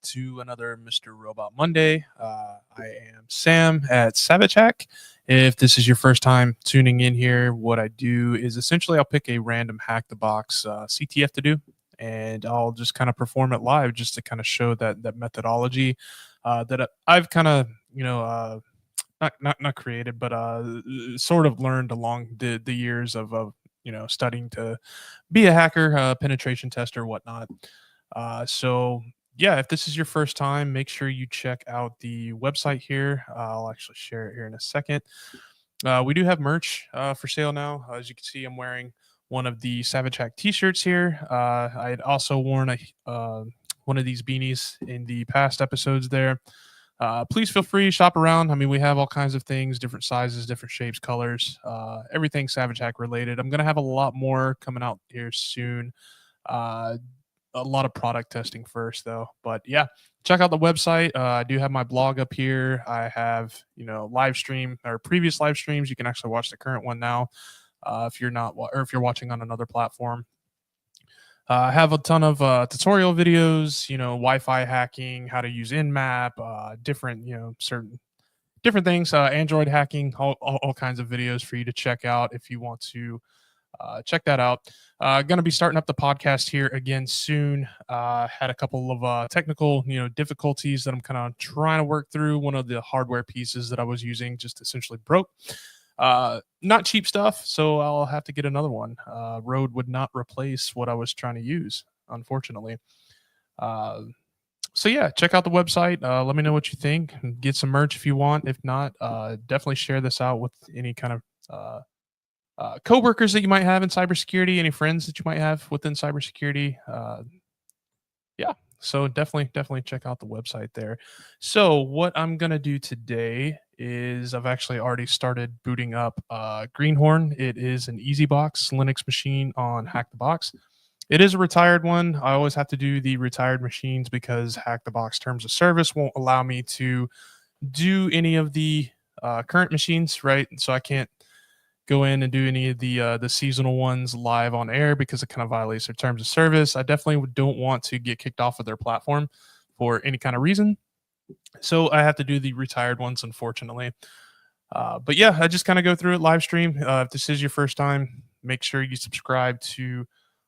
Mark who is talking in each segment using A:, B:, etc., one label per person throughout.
A: to another Mr. Robot Monday. I am Sam at Savage Hack. If this is your first time tuning in here, what I do is essentially I'll pick a random hack the box CTF to do, and I'll just kind of perform it live just to kind of show that methodology that I've kind of not created, but sort of learned along the years of studying to be a hacker, penetration tester, whatnot. So yeah, if this is your first time, make sure you check out the website here. I'll actually share it here in a second. We do have merch for sale now. As you can see, I'm wearing one of the Savage Hack t-shirts here. I had also worn one of these beanies in the past episodes there. Please feel free to shop around. I mean, we have all kinds of things, different sizes, different shapes, colors, everything Savage Hack related. I'm going to have a lot more coming out here soon. A lot of product testing first, though. But yeah, check out the website. I do have my blog up here. I have, live stream or previous live streams. You can actually watch the current one now if you're not, or if you're watching on another platform. I have a ton of tutorial videos, Wi-Fi hacking, how to use Nmap, different, certain different things, Android hacking, all kinds of videos for you to check out if you want to check that out. Going to be starting up the podcast here again soon. Had a couple of technical, difficulties that I'm kind of trying to work through. One of the hardware pieces that I was using just essentially broke. Not cheap stuff, so I'll have to get another one. Rode would not replace what I was trying to use, unfortunately. So yeah, check out the website. Let me know what you think. Get some merch if you want. If not, definitely share this out with any kind of coworkers that you might have in cybersecurity, any friends that you might have within cybersecurity. Yeah, so definitely check out the website there. So what I'm gonna do today is I've actually already started booting up Greenhorn. It is an EasyBox Linux machine on Hack the Box. It is a retired one. I always have to do the retired machines because Hack the Box terms of service won't allow me to do any of the current machines, right? So I can't go in and do any of the seasonal ones live on air because it kind of violates their terms of service. I definitely don't want to get kicked off of their platform for any kind of reason. So I have to do the retired ones, unfortunately. But yeah, I just kind of go through it live stream. If this is your first time, make sure you subscribe to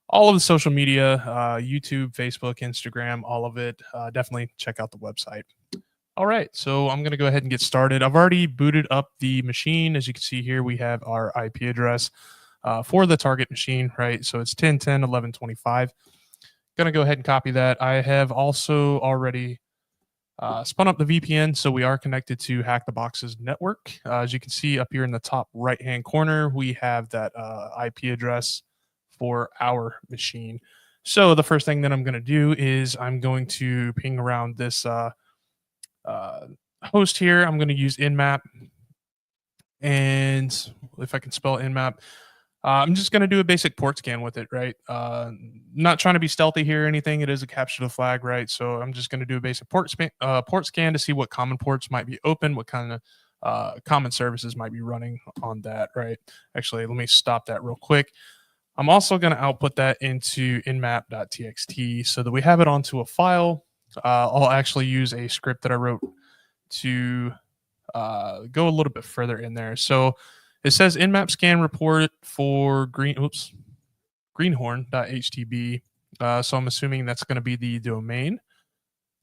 A: all of the social media, YouTube, Facebook, Instagram, all of it. Definitely check out the website. All right, so I'm going to go ahead and get started. I've already booted up the machine. As you can see here, we have our IP address for the target machine, right? So it's 10.10.11.25. Going to go ahead and copy that. I have also already spun up the VPN, so we are connected to Hack the Box's network. As you can see up here in the top right-hand corner, we have that IP address for our machine. So the first thing that I'm going to do is I'm going to ping around this host here. I'm going to use Nmap, and if I can spell Nmap, I'm just going to do a basic port scan with it, right? Not trying to be stealthy here or anything. It is a capture the flag, right? So I'm just going to do a basic port scan to see what common ports might be open, what kind of common services might be running on that, right? Actually, let me stop that real quick. I'm also going to output that into nmap.txt so that we have it onto a file. I'll actually use a script that I wrote to go a little bit further in there. So it says nmap scan report for greenhorn.htb. So I'm assuming that's going to be the domain.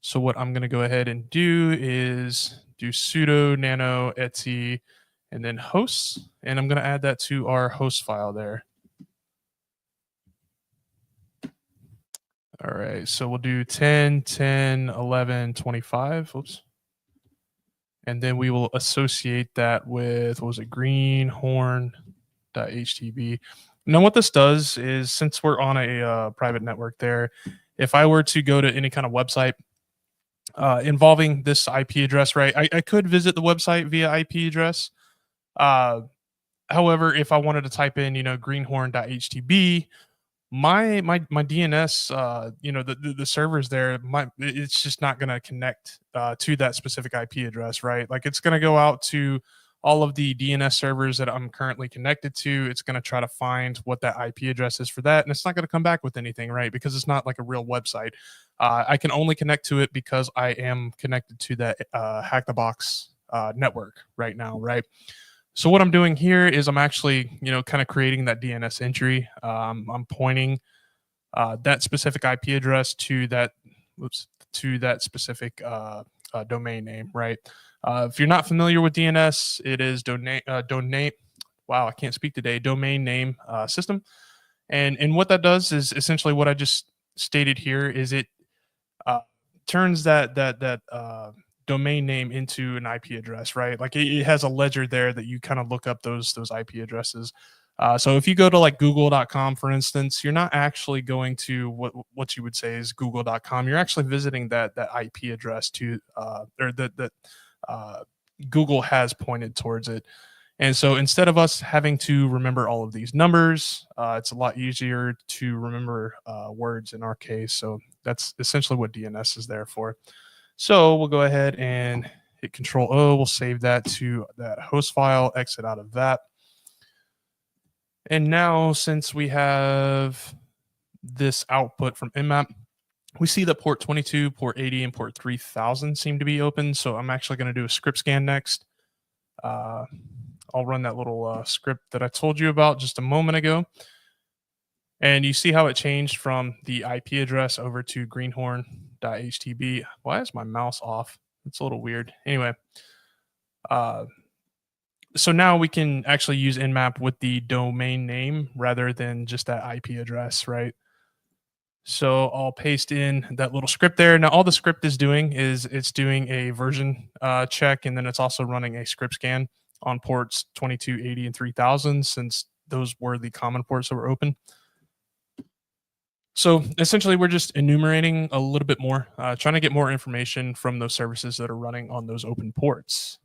A: So what I'm going to go ahead and do is do sudo nano etc and then hosts, and I'm going to add that to our host file there. All right, so we'll do 10.10.11.25. Oops. And then we will associate that with, what was it, greenhorn.htb. Now what this does is, since we're on a private network there, if I were to go to any kind of website involving this IP address, right, I could visit the website via IP address. However, if I wanted to type in, greenhorn.htb, my DNS, the servers there, it's just not going to connect to that specific IP address, right? Like it's going to go out to all of the DNS servers that I'm currently connected to. It's going to try to find what that IP address is for that, and it's not going to come back with anything, right? Because it's not like a real website. I can only connect to it because I am connected to that Hack the Box network right now, right? So what I'm doing here is I'm actually, kind of creating that DNS entry. I'm pointing that specific IP address to that, specific domain name, right? If you're not familiar with DNS, it is donate. Wow, I can't speak today. Domain name system, and what that does is essentially what I just stated here. Is it uh, turns that domain name into an IP address, right? Like it has a ledger there that you kind of look up those IP addresses. So if you go to like google.com, for instance, you're not actually going to what you would say is google.com. You're actually visiting that IP address to or that uh, Google has pointed towards it. And so instead of us having to remember all of these numbers, it's a lot easier to remember words in our case. So that's essentially what DNS is there for. So we'll go ahead and hit Control O. We'll save that to that host file, exit out of that. And now, since we have this output from Nmap, we see that port 22, port 80, and port 3000 seem to be open. So I'm actually going to do a script scan next. I'll run that little script that I told you about just a moment ago. And you see how it changed from the IP address over to greenhorn.htb. Why is my mouse off? It's a little weird. Anyway, so now we can actually use Nmap with the domain name rather than just that IP address, right? So I'll paste in that little script there. Now all the script is doing is it's doing a version check, and then it's also running a script scan on ports 22, 80, and 3000, since those were the common ports that were open. So essentially, we're just enumerating a little bit more, trying to get more information from those services that are running on those open ports.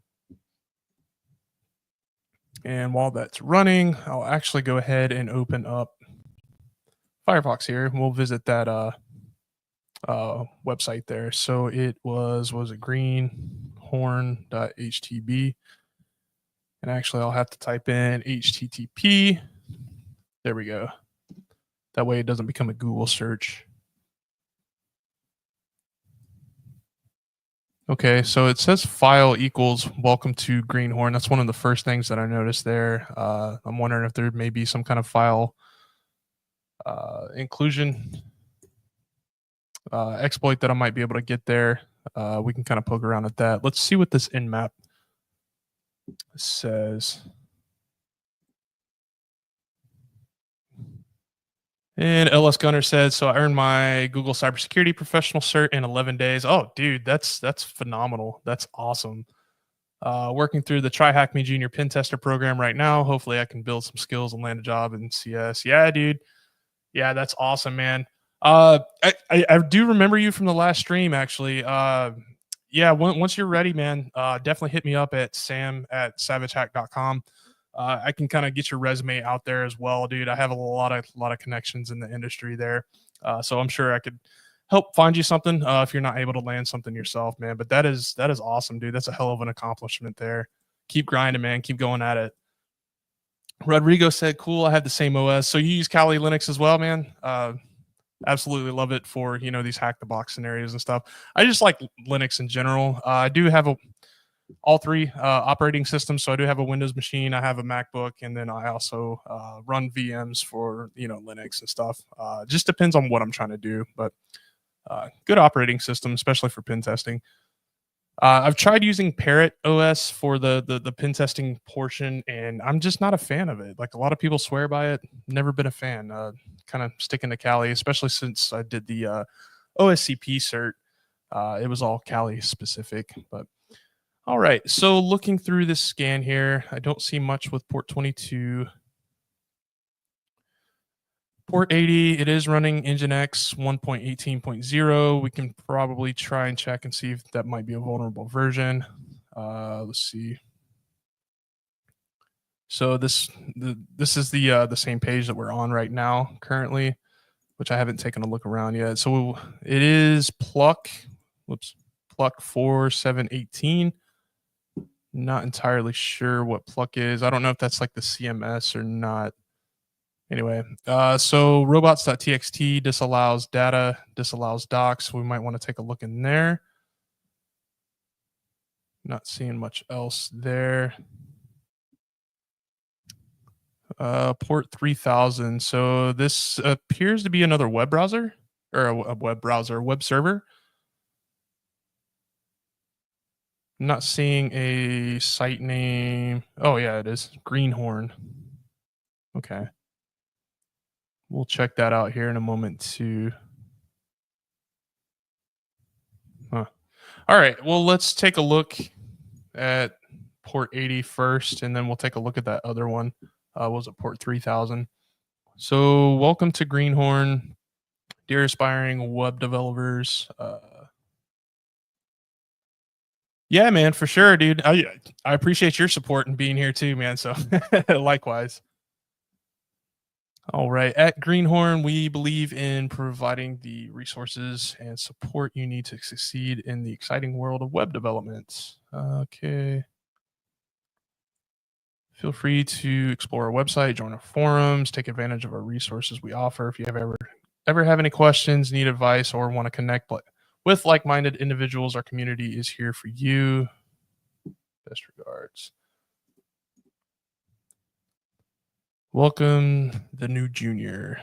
A: And while that's running, I'll actually go ahead and open up Firefox here. We'll visit that website there. So it was it greenhorn.htb. And actually, I'll have to type in HTTP. There we go. That way it doesn't become a Google search. Okay, so it says file equals welcome to Greenhorn. That's one of the first things that I noticed there. I'm wondering if there may be some kind of file inclusion exploit that I might be able to get there. We can kind of poke around at that. Let's see what this nmap says. And LS Gunner said, so I earned my Google Cybersecurity Professional Cert in 11 days. Oh, dude, that's phenomenal. That's awesome. Working through the Try Hack Me Junior Pen Tester program right now. Hopefully I can build some skills and land a job in CS. Yeah, dude. Yeah, that's awesome, man. I do remember you from the last stream, actually. Yeah, once you're ready, man, definitely hit me up at sam@savagehack.com. I can kind of get your resume out there as well, dude. I have a lot of connections in the industry there, so I'm sure I could help find you something if you're not able to land something yourself, man. But that is awesome, dude. That's a hell of an accomplishment there. Keep grinding, man. Keep going at it. Rodrigo said, "Cool. I have the same OS. So you use Kali Linux as well, man." Absolutely love it for these hack the box scenarios and stuff. I just like Linux in general. I do have all three operating systems. So I do have a Windows machine, I have a MacBook, and then I also run VMs for Linux and stuff. Just depends on what I'm trying to do, but good operating system, especially for pen testing. I've tried using Parrot OS for the pen testing portion, and I'm just not a fan of it. Like a lot of people swear by it, never been a fan. Kind of sticking to Kali, especially since I did the OSCP cert. It was all Kali specific, but all right. So looking through this scan here, I don't see much with port 22. Port 80, it is running Nginx 1.18.0. We can probably try and check and see if that might be a vulnerable version. Let's see. So this is the same page that we're on right now currently, which I haven't taken a look around yet. So it is pluck 4718. Not entirely sure what pluck is. I don't know if that's like the CMS or not. Anyway, so robots.txt disallows data, disallows docs. We might want to take a look in there. Not seeing much else there. Port 3000. So this appears to be another web browser or a web browser, web server. I'm not seeing a site name. Oh yeah, it is Greenhorn. Okay. We'll check that out here in a moment too. Huh. All right. Well, let's take a look at port 80 first, and then we'll take a look at that other one. What was it, port 3000? So, welcome to Greenhorn, dear aspiring web developers. Yeah, man, for sure, dude. I appreciate your support and being here too, man. So, likewise. All right. At Greenhorn, we believe in providing the resources and support you need to succeed in the exciting world of web development. Okay. Feel free to explore our website, join our forums, take advantage of our resources we offer. If you ever have any questions, need advice, or want to connect with like-minded individuals, our community is here for you. Best regards. Welcome, the new junior.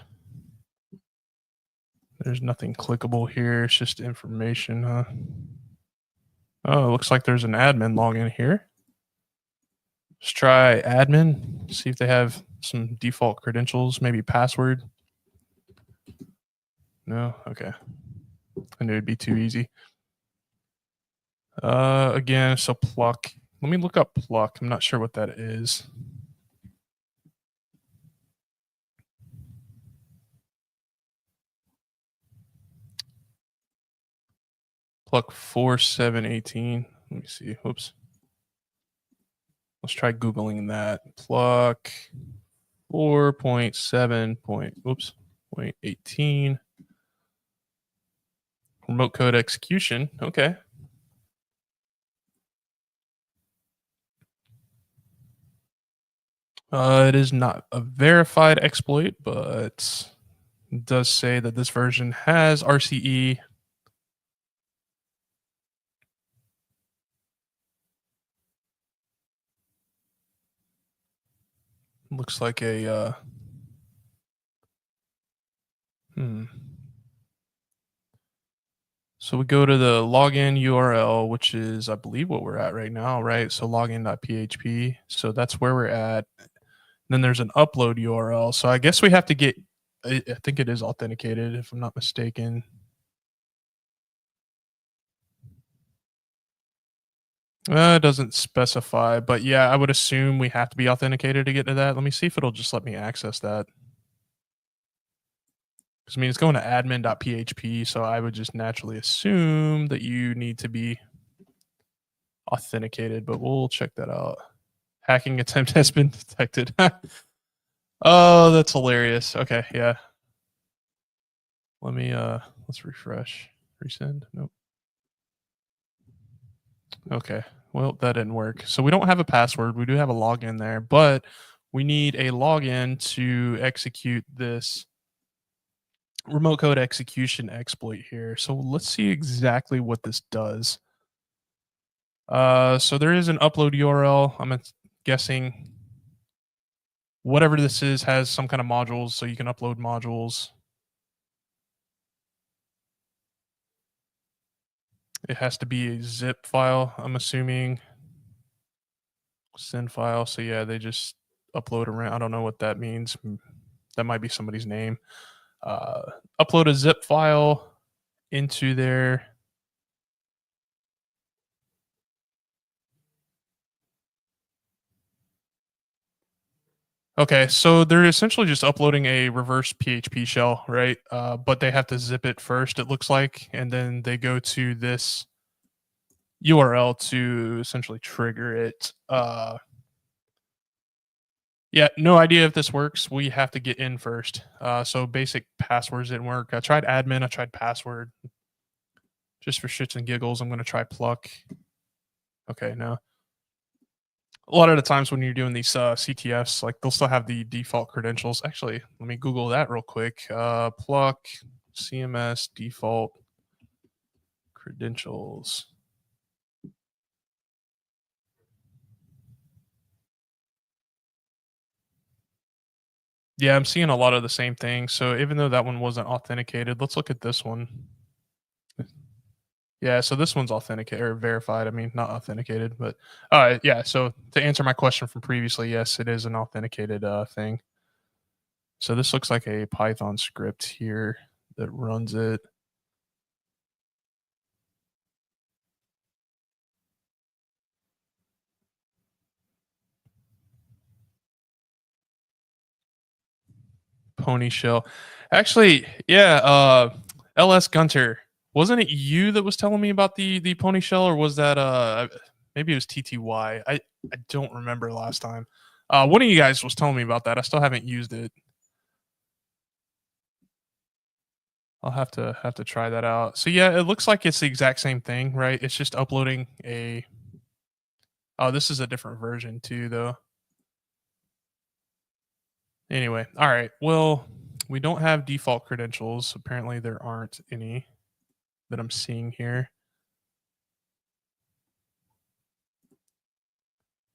A: There's nothing clickable here. It's just information, huh? Oh, it looks like there's an admin login here. Let's try admin, see if they have some default credentials, maybe password. No? Okay. I knew it'd be too easy. Again, so pluck. Let me look up pluck. I'm not sure what that is. Pluck 4718. Let me see. Whoops. Let's try Googling that. Pluck 4.7. Oops. 0.18. Remote code execution. Okay. It is not a verified exploit, but it does say that this version has RCE. Looks like a So we go to the login URL, which is, I believe, what we're at right now, right? So login.php. So that's where we're at. Then there's an upload URL. So I guess we have to get, I think it is authenticated, if I'm not mistaken. It doesn't specify, but yeah, I would assume we have to be authenticated to get to that. Let me see if it'll just let me access that. Because I mean, it's going to admin.php, so I would just naturally assume that you need to be authenticated, but we'll check that out. Hacking attempt has been detected. Oh, that's hilarious. Okay, yeah. Let me let's refresh. Resend. Nope. Okay. Well, that didn't work. So we don't have a password. We do have a login there, but we need a login to execute this remote code execution exploit here. So let's see exactly what this does. So there is an upload URL. I'm guessing whatever this is has some kind of modules, so you can upload modules. It has to be a zip file, I'm assuming. Send file. So yeah, they just upload around. I don't know what that means. That might be somebody's name. Upload a zip file into there. Okay, so they're essentially just uploading a reverse PHP shell, right? But they have to zip it first, it looks like, and then they go to this URL to essentially trigger it. Yeah, no idea if this works. We have to get in first. So basic passwords didn't work. I tried admin, I tried password. Just for shits and giggles, I'm going to try pluck. Okay, no. A lot of the times when you're doing these CTFs, like they'll still have the default credentials. Actually, let me Google that real quick. Pluck CMS default credentials. Yeah, I'm seeing a lot of the same things. So even though that one wasn't authenticated, let's look at this one. Yeah, so this one's authenticated or verified. I mean, not authenticated, but yeah. So to answer my question from previously, yes, it is an authenticated thing. So this looks like a Python script here that runs it. Pony shell. Actually, yeah, LS Gunter. Wasn't it you that was telling me about the pony shell, or was that maybe it was TTY? I don't remember last time. One of you guys was telling me about that. I still haven't used it. I'll have to try that out. So yeah, it looks like it's the exact same thing, right? It's just uploading a. Oh, this is a different version too, though. Anyway, all right. Well, we don't have default credentials. Apparently, there aren't any that I'm seeing here.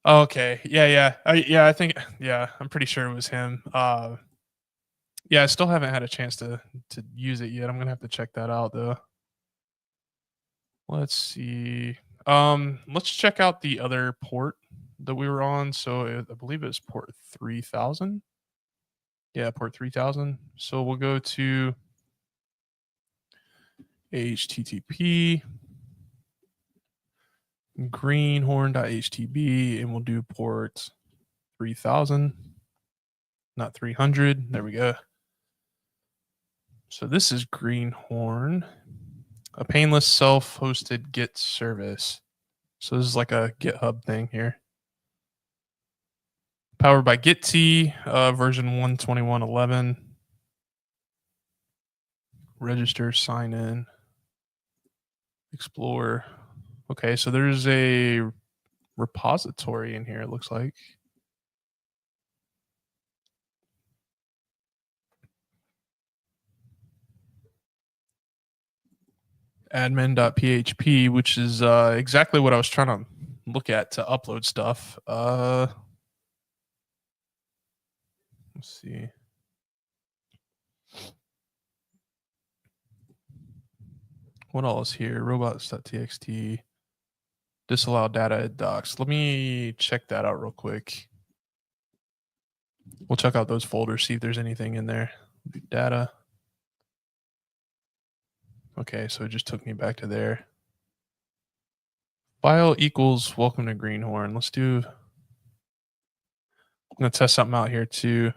A: Okay. Yeah, yeah. I think yeah, I'm pretty sure it was him. Yeah, I still haven't had a chance to use it yet. I'm gonna have to check that out though. Let's see. Let's check out the other port that we were on. So I believe it was port 3000. Yeah, port 3000. So we'll go to HTTP greenhorn.htb and we'll do port 3000, not 300. There we go. So this is Greenhorn, a painless self-hosted Git service. So this is like a GitHub thing here. Powered by Git version 121.11. Register, sign in, explore. Okay, so there's a repository in here, it looks like. Admin.php, which is exactly what I was trying to look at to upload stuff. Let's see. What else here? Robots.txt. Disallow data at docs. Let me check that out real quick. We'll check out those folders, see if there's anything in there. Data. Okay, so it just took me back to there. File equals welcome to Greenhorn. Let's do. I'm gonna test something out here too.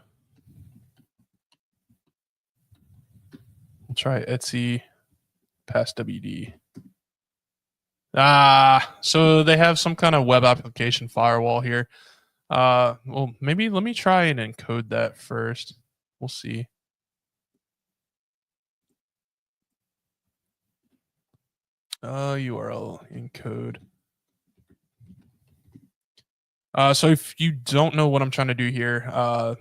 A: We'll try Etsy pass WD. So they have some kind of web application firewall here. Well, maybe let me try and encode that first. We'll see. URL encode. So if you don't know what I'm trying to do here,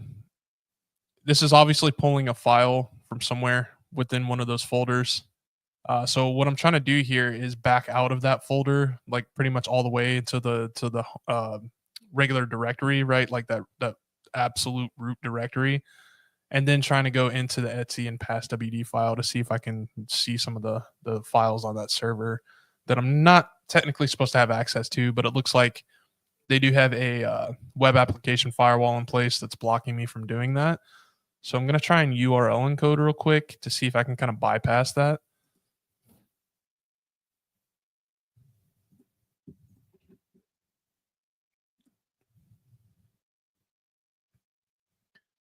A: this is obviously pulling a file from somewhere within one of those folders. So what I'm trying to do here is back out of that folder, like pretty much all the way to the regular directory, right? Like that absolute root directory, and then trying to go into the Etsy and pass WD file to see if I can see some of the files on that server that I'm not technically supposed to have access to, but it looks like they do have a web application firewall in place that's blocking me from doing that. So I'm going to try and URL encode real quick to see if I can kind of bypass that.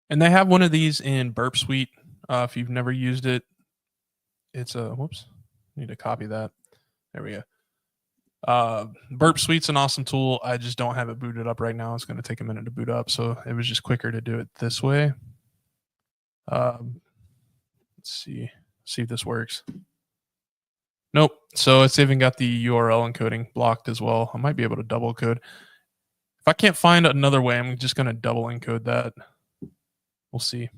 A: And they have one of these in Burp Suite. If you've never used it, it's a whoops. Need to copy that. There we go. Burp Suite's an awesome tool. I just don't have it booted up right now. It's going to take a minute to boot up, so it was just quicker to do it this way. Let's see if this works. Nope. So it's even got the URL encoding blocked as well. I might be able to double code. If I can't find another way, I'm just going to double encode that. We'll see.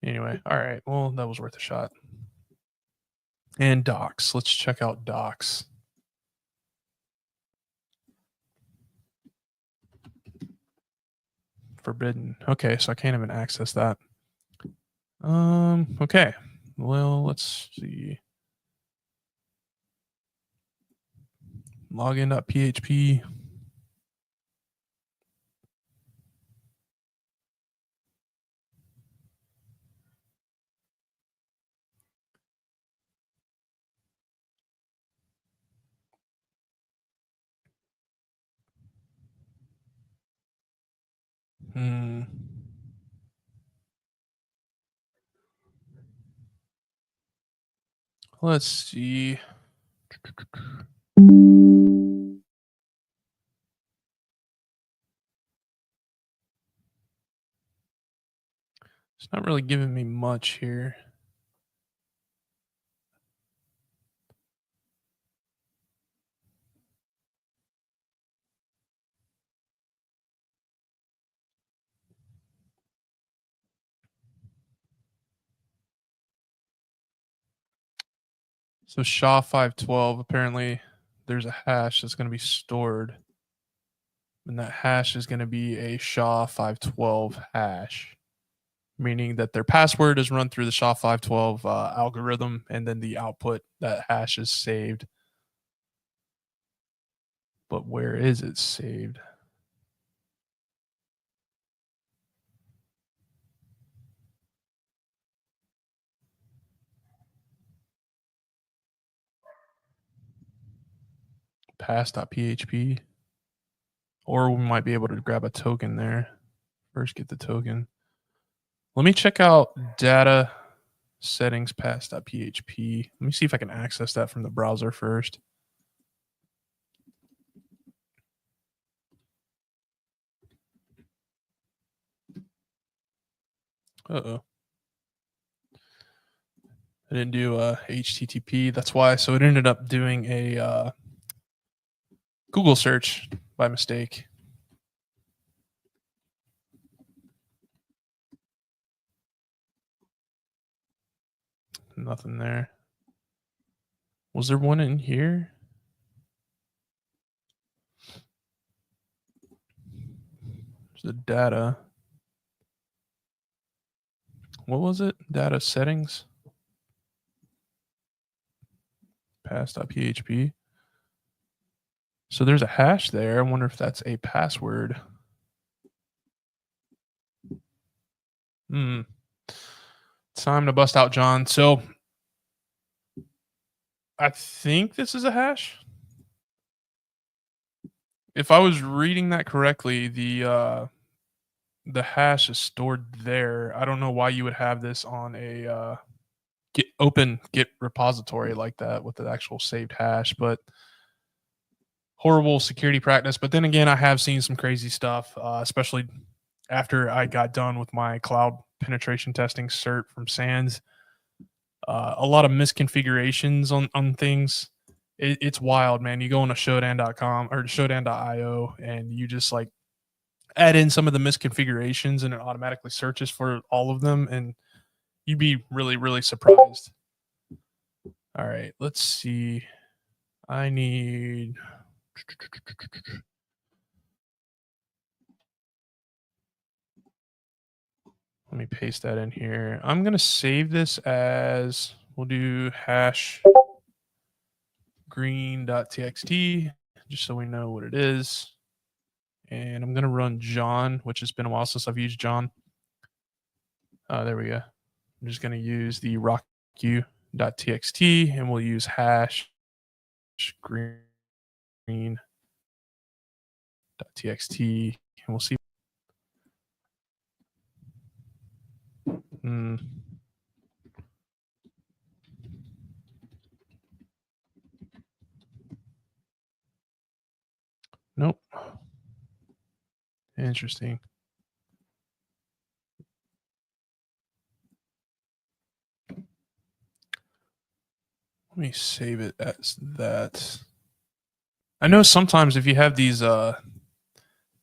A: Anyway, all right. Well, that was worth a shot. And docs. Let's check out docs. Forbidden. Okay, so I can't even access that. Okay. Well, let's see. Login.php. Let's see. It's not really giving me much here. So SHA-512, apparently there's a hash that's going to be stored. And that hash is going to be a SHA-512 hash, meaning that their password is run through the SHA-512 algorithm, and then the output, that hash is saved. But where is it saved? Pass.php. Or we might be able to grab a token there. First, get the token. Let me check out data settings pass.php. Let me see if I can access that from the browser first. Uh-oh. I didn't do HTTP. That's why. So it ended up doing a Google search by mistake. Nothing there. Was there one in here? There's the data. What was it? Data settings. Pass.php. So there's a hash there. I wonder if that's a password. Time to bust out John. So I think this is a hash. If I was reading that correctly, the hash is stored there. I don't know why you would have this on a Git repository like that with the actual saved hash, but horrible security practice. But then again, I have seen some crazy stuff, especially after I got done with my cloud penetration testing cert from SANS. A lot of misconfigurations on things. It's wild, man. You go on to Shodan.com or Shodan.io and you just like add in some of the misconfigurations and it automatically searches for all of them, and you'd be really, really surprised. All right, let's see. I need. Let me paste that in here. I'm going to save this as, we'll do hash green.txt just so we know what it is. And I'm going to run John, which has been a while since I've used John. There we go. I'm just going to use the rocku.txt and we'll use hash green.txt and we'll see. Nope. Interesting. Let me save it as that. I know sometimes if you have these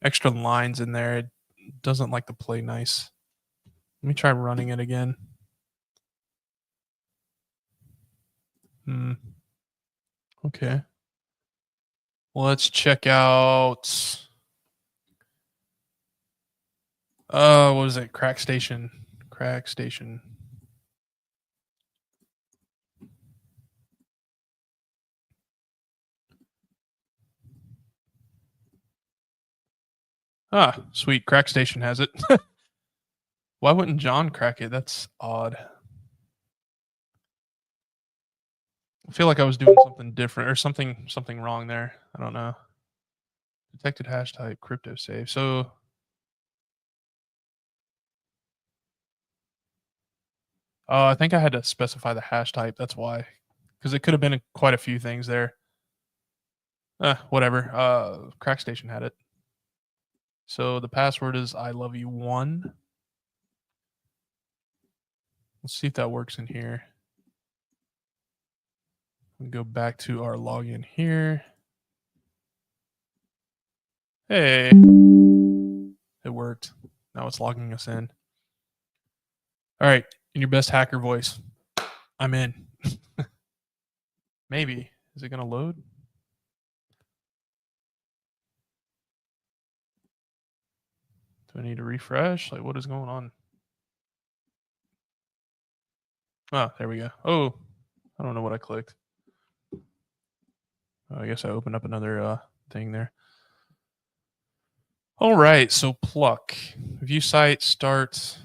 A: extra lines in there. It doesn't like to play nice. Let me try running it again. Okay. Let's check out. What is it? Crack Station. Crack Station. Ah, sweet. Crack Station has it. Why wouldn't John crack it? That's odd. I feel like I was doing something different or something wrong there. I don't know. Detected hash type crypto save. So I think I had to specify the hash type. That's why, because it could have been quite a few things there. Whatever. Crack Station had it. So the password is I love you one. Let's see if that works in here. We go back to our login here. Hey, it worked. Now it's logging us in. All right, in your best hacker voice, I'm in. Maybe. Is it going to load? Do I need to refresh? Like, what is going on? Oh, there we go. Oh, I don't know what I clicked. Oh, I guess I opened up another thing there. All right, so pluck. View site, start,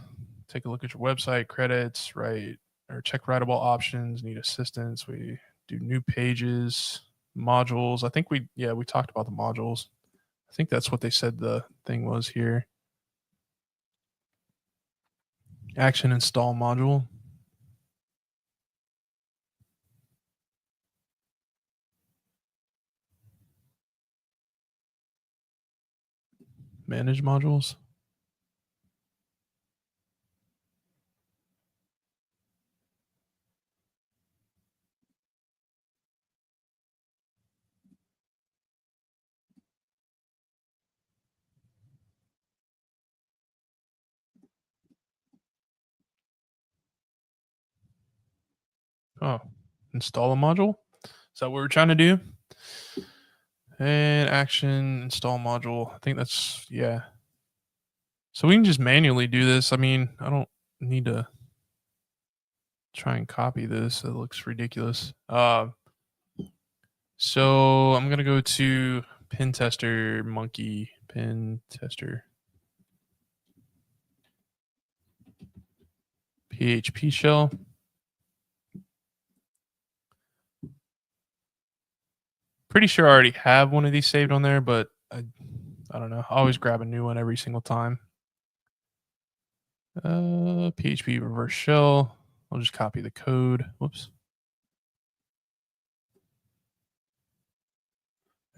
A: take a look at your website, credits, write, or check writable options, need assistance. We do new pages, modules. I think we talked about the modules. I think that's what they said the thing was here. Action install module. Manage modules. Oh, install a module. Is that what we're trying to do? And action install module. I think that's, yeah. So we can just manually do this. I mean, I don't need to try and copy this. It looks ridiculous. So I'm gonna go to pin tester monkey pin tester PHP shell. Pretty sure I already have one of these saved on there, but I don't know. I always grab a new one every single time. PHP reverse shell. I'll just copy the code. Whoops.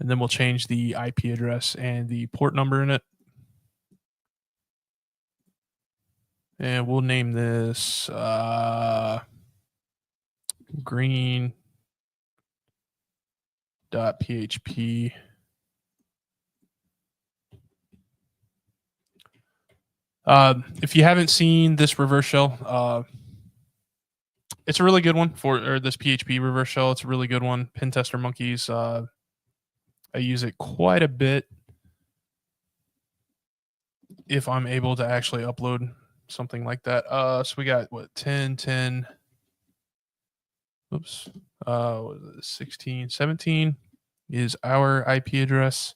A: And then we'll change the IP address and the port number in it. And we'll name this green.php. If you haven't seen this reverse shell, it's a really good one for this PHP reverse shell. It's a really good one. Pin tester monkeys. I use it quite a bit if I'm able to actually upload something like that. So we got what 10. Oops. 16, 17 is our IP address.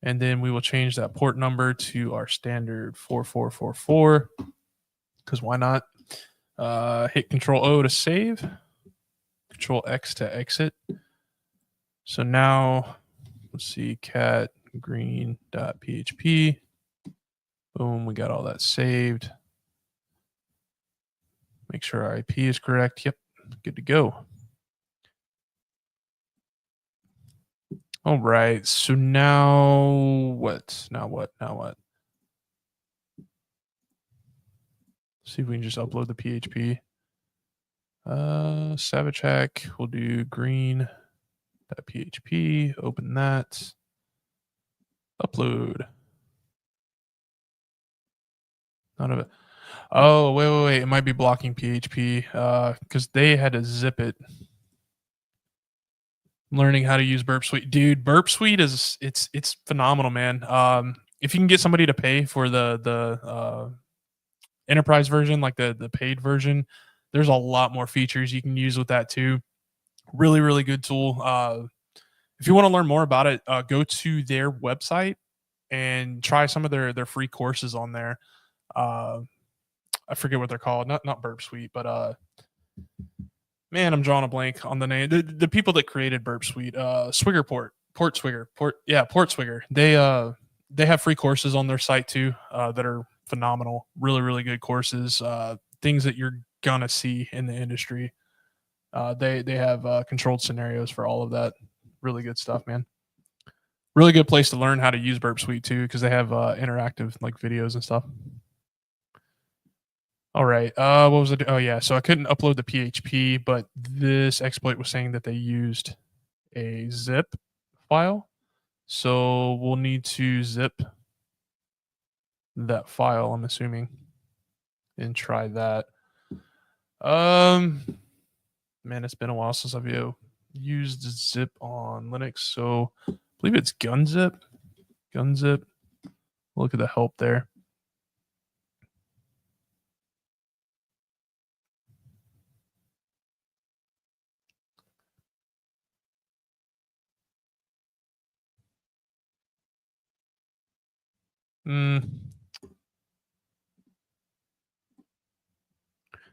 A: And then we will change that port number to our standard 4444. Because why not? Hit Control O to save, Control X to exit. So now let's see, cat green.php. Boom, we got all that saved. Make sure our IP is correct. Yep, good to go. All right, so now what? Now what? See if we can just upload the PHP. Savage hack, we'll do green.php, open that. Upload. None of it. Oh, wait. It might be blocking PHP because they had to zip it. Learning how to use Burp Suite, dude. Burp Suite is it's phenomenal, man. If you can get somebody to pay for the enterprise version, like the paid version, there's a lot more features you can use with that too. Really, really good tool. If you want to learn more about it, go to their website and try some of their free courses on there. Uh, I forget what they're called. Not Burp Suite, but man, I'm drawing a blank on the name. The people that created Burp Suite, Port Swigger. They have free courses on their site too that are phenomenal. Really, really good courses. Things that you're gonna see in the industry. They have controlled scenarios for all of that. Really good stuff, man. Really good place to learn how to use Burp Suite too, because they have interactive like videos and stuff. All right. What was it? Oh yeah. So I couldn't upload the PHP, but this exploit was saying that they used a zip file. So we'll need to zip that file, I'm assuming, and try that. Um, man, it's been a while since I've used zip on Linux. So I believe it's gunzip. Gunzip. Look at the help there.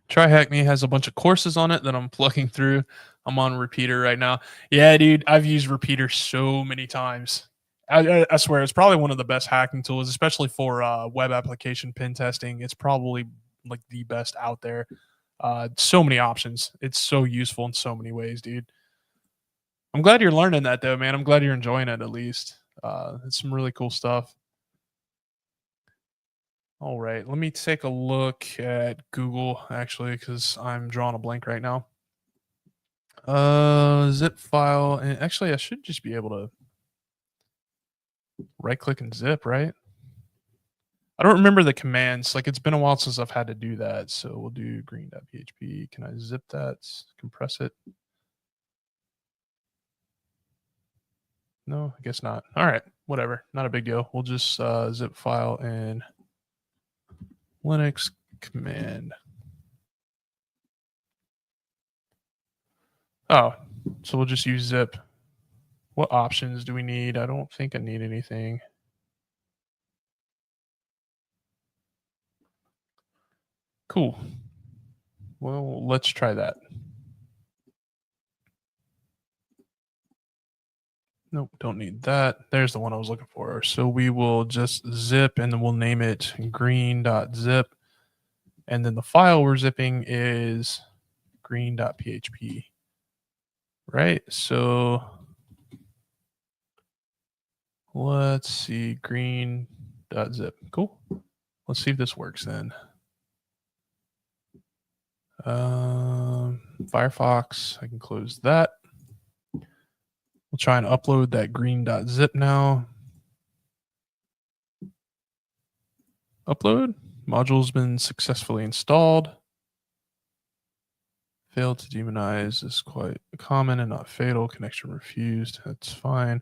A: Try Hack Me has a bunch of courses on it that I'm plugging through. I'm on Repeater right now. Yeah, dude, I've used Repeater so many times. I swear it's probably one of the best hacking tools, especially for web application pen testing. It's probably like the best out there. So many options. It's so useful in so many ways, dude. I'm glad you're learning that though, man. I'm glad you're enjoying it at least. It's some really cool stuff. All right, let me take a look at Google actually, because I'm drawing a blank right now. Zip file, and actually, I should just be able to right click and zip, right? I don't remember the commands. Like it's been a while since I've had to do that, so we'll do green.php. Can I zip that? Compress it? No, I guess not. All right, whatever. Not a big deal. We'll just zip file in Linux command. Oh, so we'll just use zip. What options do we need? I don't think I need anything. Cool. Well, let's try that. Nope, don't need that. There's the one I was looking for. So we will just zip and then we'll name it green.zip. And then the file we're zipping is green.php. Right? So let's see, green.zip. Cool. Let's see if this works then. Firefox, I can close that. We'll try and upload that green.zip now. Upload. Module's been successfully installed. Failed to demonize is quite common and not fatal. Connection refused. That's fine.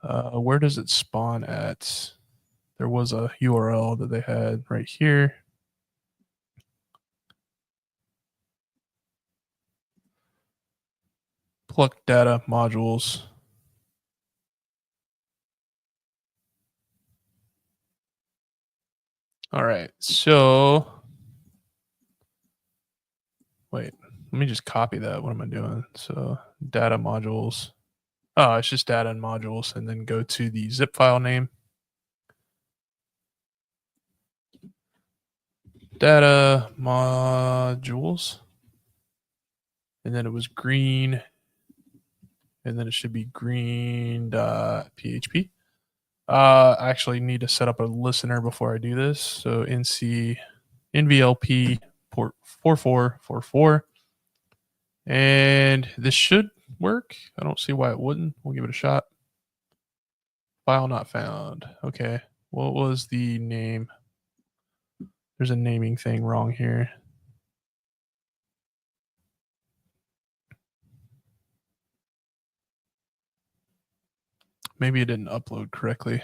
A: Where does it spawn at? There was a URL that they had right here. Pluck data modules. All right, so wait, let me just copy that. What am I doing? So data modules. Oh, it's just data and modules, and then go to the zip file name. Data modules. And then it was green. And then it should be green.php. I actually need to set up a listener before I do this. So NVLP port 4444. And this should work. I don't see why it wouldn't. We'll give it a shot. File not found. Okay. What was the name? There's a naming thing wrong here. Maybe it didn't upload correctly.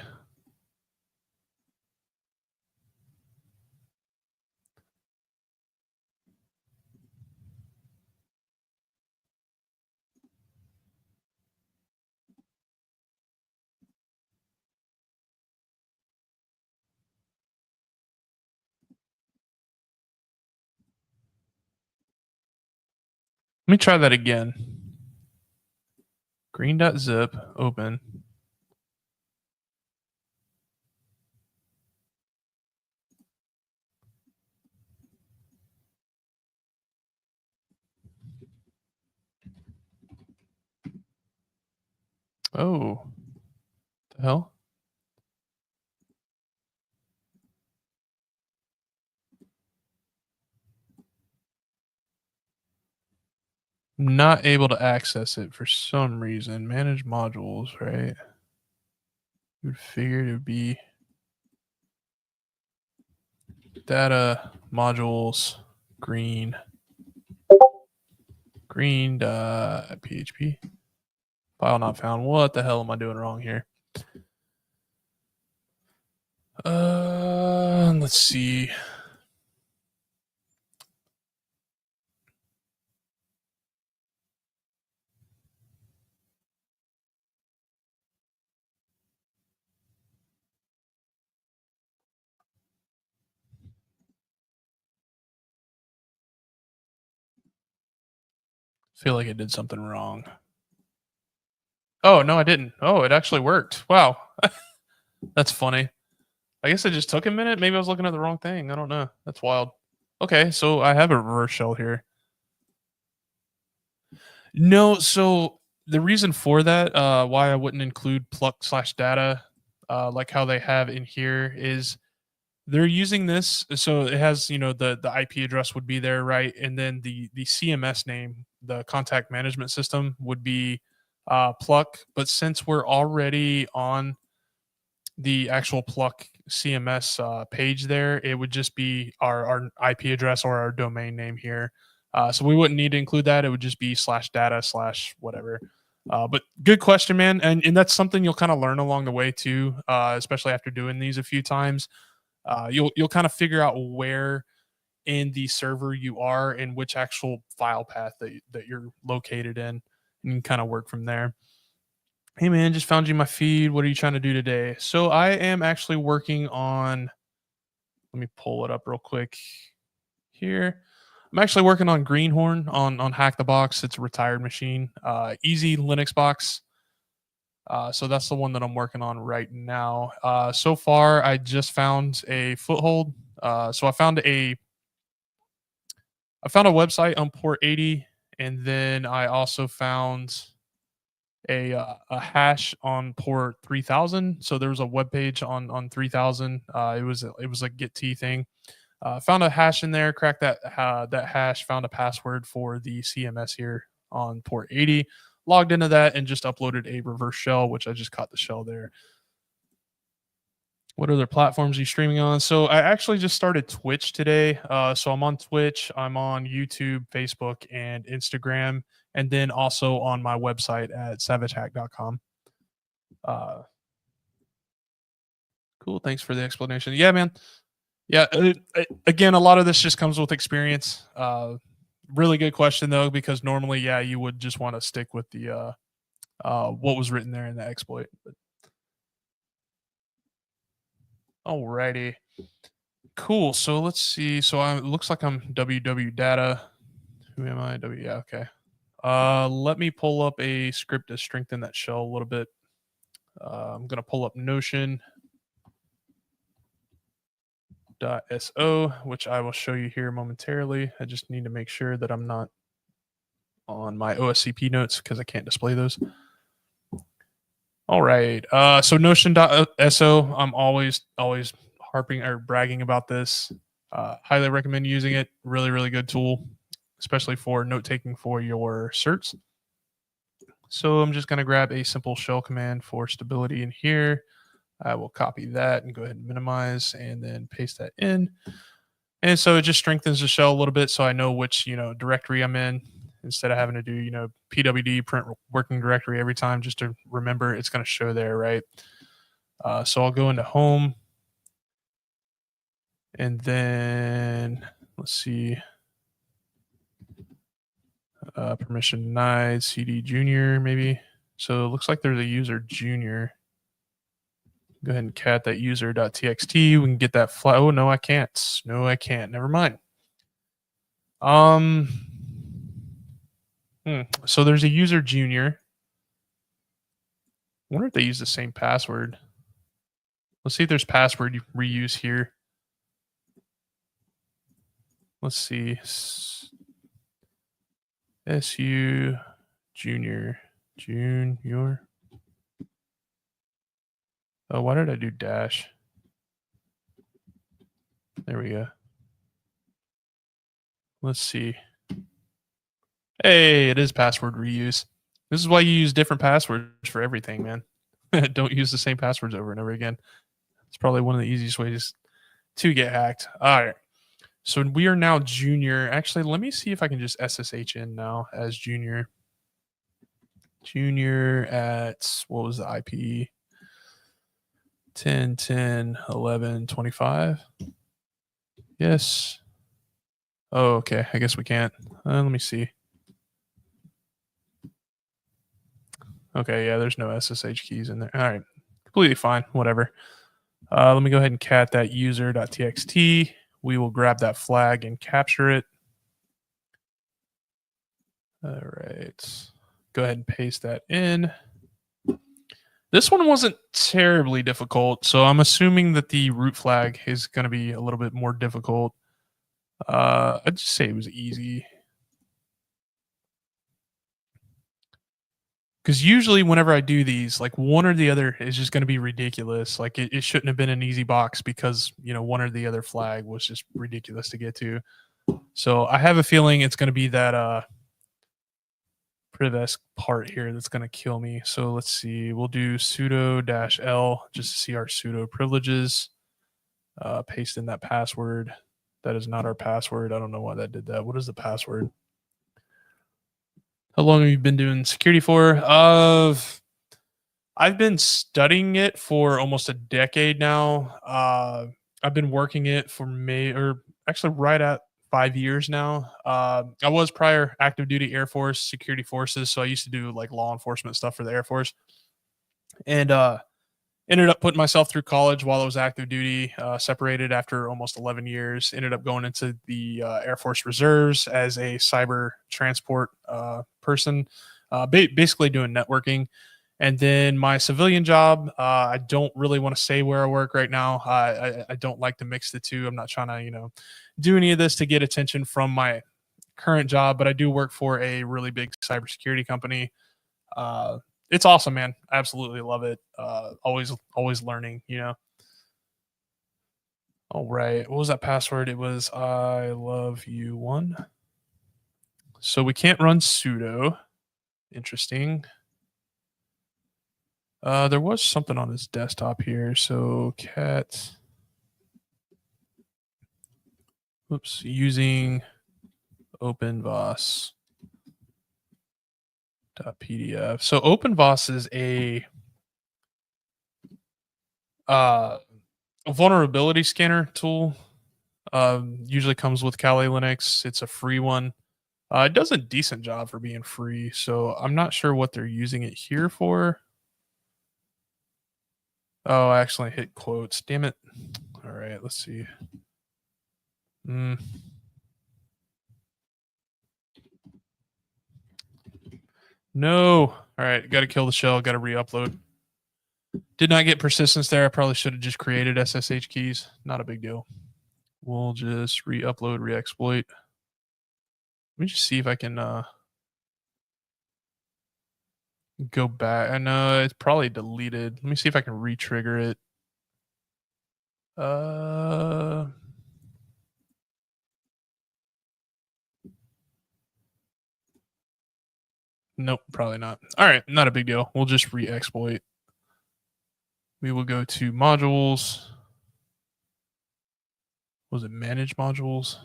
A: Let me try that again. Green.zip, open. Oh, the hell? Not able to access it for some reason. Manage modules, right? You would figure it would be data modules green.php. File not found. What the hell am I doing wrong here? Let's see. Feel like I did something wrong. Oh, no, I didn't. Oh, it actually worked. Wow. That's funny. I guess it just took a minute. Maybe I was looking at the wrong thing. I don't know. That's wild. Okay, so I have a reverse shell here. No, so the reason for that, why I wouldn't include pluck slash data, like how they have in here, is they're using this. So it has, the IP address would be there, right? And then the CMS name, the contact management system, would be pluck. But since we're already on the actual pluck CMS page there, it would just be our IP address or our domain name here. So we wouldn't need to include that. It would just be slash data slash whatever. But good question, man. And that's something you'll kind of learn along the way too, especially after doing these a few times. You'll kind of figure out where in the server you are and which actual file path that you're located in, and you can kind of work from there. Hey man, just found you my feed. What are you trying to do today? So I am actually working on, let me pull it up real quick here. I'm actually working on Greenhorn on Hack the Box. It's a retired machine. Easy Linux box. So that's the one that I'm working on right now. So far I just found a foothold. So I found a website on port 80, and then I also found a hash on port 3000. So there was a web page on 3000. It was a get t thing. Found a hash in there, cracked that hash, found a password for the CMS here on port 80, logged into that, and just uploaded a reverse shell, which I just caught the shell there. What other platforms are you streaming on? So I actually just started Twitch today. So I'm on Twitch, I'm on YouTube, Facebook, and Instagram, and then also on my website at savagehack.com. Uh, cool. Thanks for the explanation. Yeah, man. Yeah. Again, a lot of this just comes with experience. Really good question though, because normally, yeah, you would just want to stick with the what was written there in the exploit. But alrighty. Cool. So let's see. So it looks like I'm www data. Who am I? Yeah. Okay. Let me pull up a script to strengthen that shell a little bit. I'm gonna pull up Notion.so, which I will show you here momentarily. I just need to make sure that I'm not on my OSCP notes because I can't display those. All right. So Notion.so, I'm always harping or bragging about this. Highly recommend using it. Really, really good tool, especially for note taking for your certs. So I'm just going to grab a simple shell command for stability in here. I will copy that and go ahead and minimize and then paste that in. And so it just strengthens the shell a little bit so I know which, directory I'm in instead of having to do, pwd print working directory every time just to remember it's going to show there, right? So I'll go into home and then let's see, permission denied, cd junior maybe. So it looks like there's a user junior. Go ahead and cat that user.txt. We can get that file. Oh, no, I can't. No, I can't. Never mind. Um, So there's a user junior. I wonder if they use the same password. Let's see if there's password reuse here. Let's see. SU junior. Junior. Oh, why did I do dash? There we go. Let's see. Hey, it is password reuse. This is why you use different passwords for everything, man. Don't use the same passwords over and over again. It's probably one of the easiest ways to get hacked. All right. So we are now junior. Actually, let me see if I can just SSH in now as junior. Junior at, what was the IP? 10, 10, 11, 25. Yes. Oh, okay. I guess we can't. Let me see. Okay, yeah, there's no SSH keys in there. All right. Completely fine. Whatever. Let me go ahead and cat that user.txt. We will grab that flag and capture it. All right. Go ahead and paste that in. This one wasn't terribly difficult, so I'm assuming that the root flag is going to be a little bit more difficult. I'd just say it was easy. Because usually whenever I do these, like one or the other is just going to be ridiculous. Like it shouldn't have been an easy box because, one or the other flag was just ridiculous to get to. So I have a feeling it's going to be that priv part here that's going to kill me. So let's see. We'll do sudo -l just to see our sudo privileges. Paste in that password. That is not our password. I don't know why that did that. What is the password? How long have you been doing security for? I've been studying it for almost a decade now. I've been working it for actually right at 5 years now. I was prior active duty Air Force security forces, so I used to do like law enforcement stuff for the Air Force, and ended up putting myself through college while I was active duty. Separated after almost 11 years. Ended up going into the Air Force Reserves as a cyber transport person, basically doing networking. And then my civilian job, I don't really want to say where I work right now. I don't like to mix the two. I'm not trying to, do any of this to get attention from my current job, but I do work for a really big cybersecurity company. It's awesome, man. I absolutely love it. Always learning, All right. What was that password? It was I love you one. So we can't run sudo. Interesting. There was something on his desktop here. So cat. Oops. Using OpenVOS. .pdf. So OpenVOS is a vulnerability scanner tool. Usually comes with Kali Linux. It's a free one. It does a decent job for being free. So I'm not sure what they're using it here for. Oh, I actually hit quotes. Damn it. All right, let's see. No. All right, got to kill the shell. Got to re-upload. Did not get persistence there. I probably should have just created SSH keys. Not a big deal. We'll just re-upload, re-exploit. Let me just see if I can go back. I know it's probably deleted. Let me see if I can re-trigger it. Nope, probably not. All right, not a big deal. We'll just re-exploit. We will go to modules. Was it manage modules?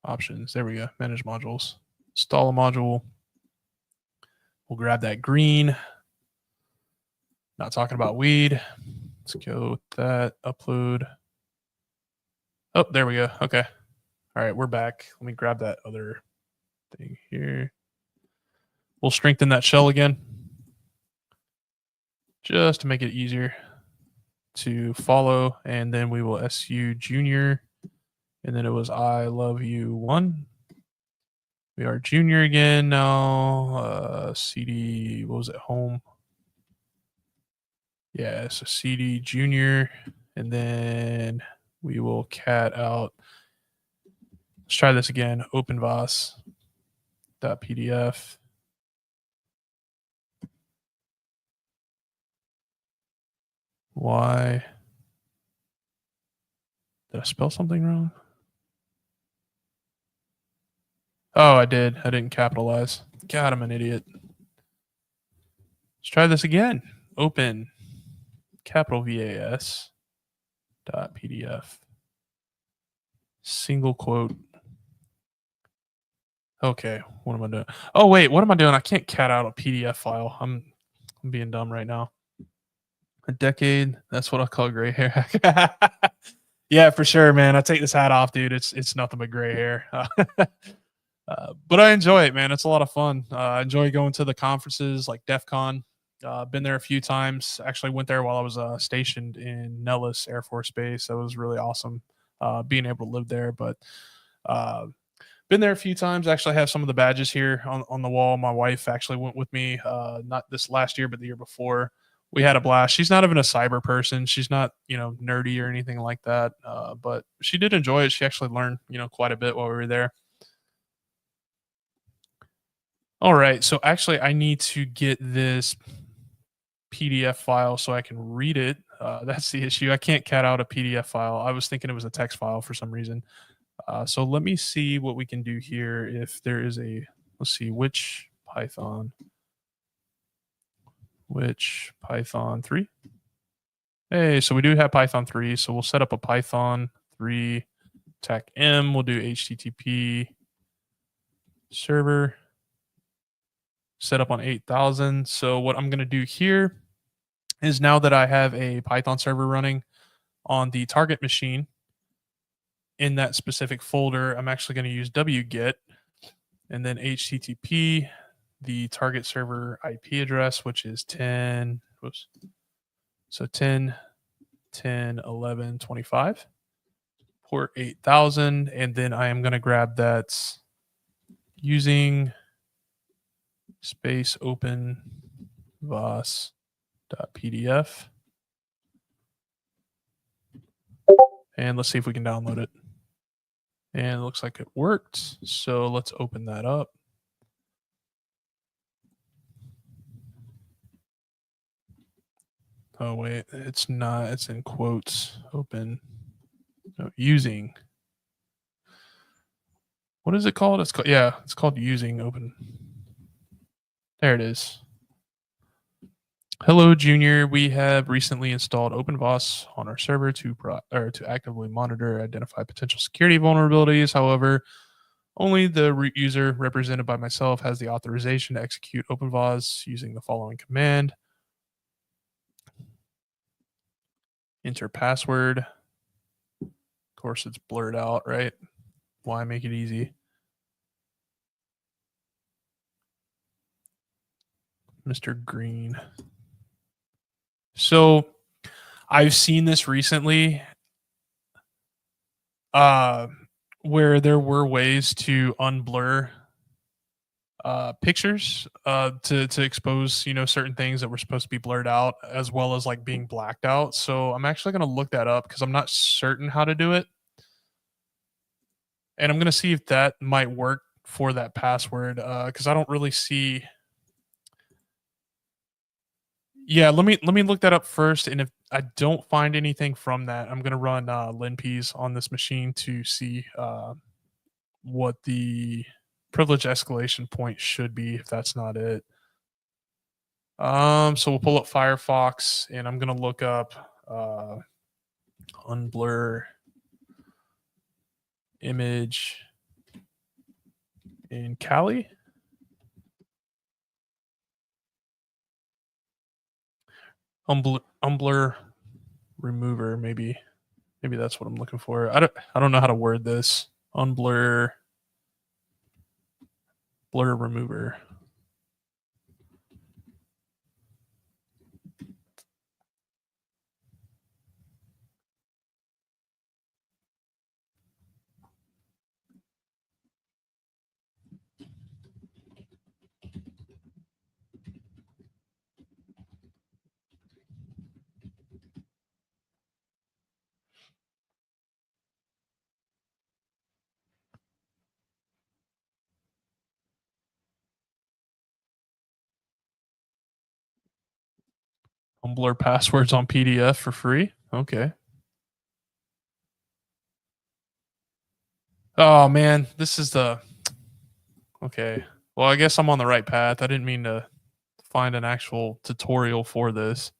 A: Options. There we go. Manage modules. Install a module. We'll grab that green. Not talking about weed. Let's go with that. Upload. Oh, there we go. Okay. All right, we're back. Let me grab that other thing here. We'll strengthen that shell again just to make it easier to follow. And then we will SU junior. And then it was I love you 1. We are junior again now. CD, what was it? Home. Yeah, so CD junior. And then we will cat out. Let's try this again. OpenVOS.pdf. Why? Did I spell something wrong? Oh, I did. I didn't capitalize. God, I'm an idiot. Let's try this again. Open capital VAS dot PDF. Single quote. Okay, what am I doing? Oh wait, what am I doing? I can't cat out a PDF file. I'm being dumb right now. A decade. That's what I call gray hair. Yeah, for sure, man. I take this hat off, dude. It's nothing but gray hair. But I enjoy it, man. It's a lot of fun. I enjoy going to the conferences like DEF CON. Been there a few times. Actually went there while I was stationed in Nellis Air Force Base. That was really awesome being able to live there. But been there a few times. Actually have some of the badges here on the wall. My wife actually went with me, not this last year, but the year before. We had a blast. She's not even a cyber person. She's not, nerdy or anything like that. But she did enjoy it. She actually learned, quite a bit while we were there. All right. So actually, I need to get this PDF file so I can read it. That's the issue. I can't cat out a PDF file. I was thinking it was a text file for some reason. So let me see what we can do here. If there is let's see, which Python 3? Hey, so we do have Python 3. So we'll set up a Python 3 tech M. We'll do HTTP server. Set up on 8,000. So what I'm going to do here is now that I have a Python server running on the target machine in that specific folder, I'm actually going to use wget and then HTTP, the target server IP address, which is 10, whoops, so 10, 10, 11, 25, port 8,000. And then I am going to grab that using space open vos.pdf. And let's see if we can download it. And it looks like it worked. So let's open that up. Oh, wait, it's not. It's in quotes. Open. No, using. What is it called? It's called, yeah, it's called using open. There it is. Hello, Junior. We have recently installed OpenVOS on our server to actively monitor, identify potential security vulnerabilities. However, only the root user, represented by myself, has the authorization to execute OpenVOS using the following command. Enter password. Of course, it's blurred out, right? Why make it easy? Mr. Green. So I've seen this recently where there were ways to unblur pictures to expose certain things that were supposed to be blurred out, as well as like being blacked out. So I'm actually going to look that up because I'm not certain how to do it, and I'm going to see if that might work for that password because I don't really see. Yeah, let me look that up first, and if I don't find anything from that, I'm gonna run linps on this machine to see what the privilege escalation point should be if that's not it. So we'll pull up Firefox and I'm gonna look up unblur image in Kali. Unblur remover, maybe that's what I'm looking for. I don't know how to word this. Unblur blur remover. Unblur passwords on PDF for free. Okay. Oh man, this is the okay. Well, I guess I'm on the right path. I didn't mean to find an actual tutorial for this.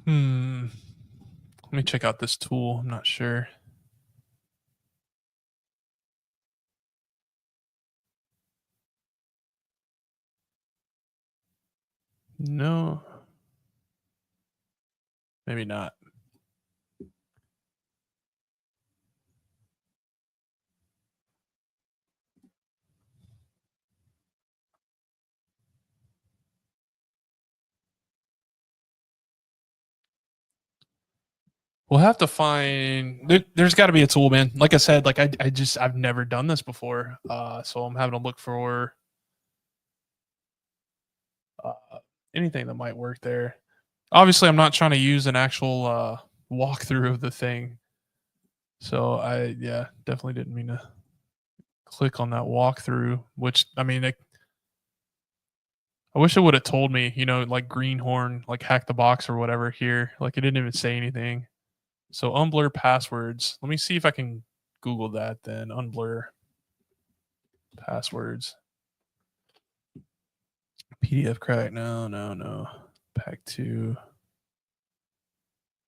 A: Hmm. Let me check out this tool. I'm not sure. No, maybe not. We'll have to find. There's got to be a tool, man. Like I said, like I've never done this before, so I'm having to look for uh, anything that might work there. Obviously, I'm not trying to use an actual walkthrough of the thing, so yeah, definitely didn't mean to click on that walkthrough. Which I mean, I wish it would have told me, like Greenhorn, like hack the box or whatever here. Like it didn't even say anything. So unblur passwords. Let me see if I can Google that then. Unblur passwords. PDF crack. No, no, no. Pack two.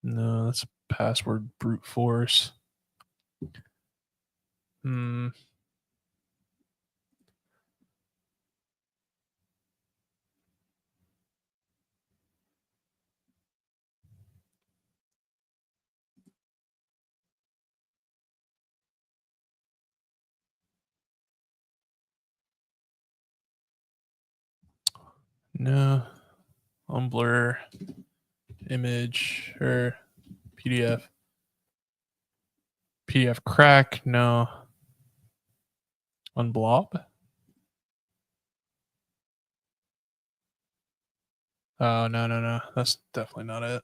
A: No, that's password brute force. Hmm. No. Unblur image or PDF. PDF crack. No. Unblob. Oh, no, no, no. That's definitely not it.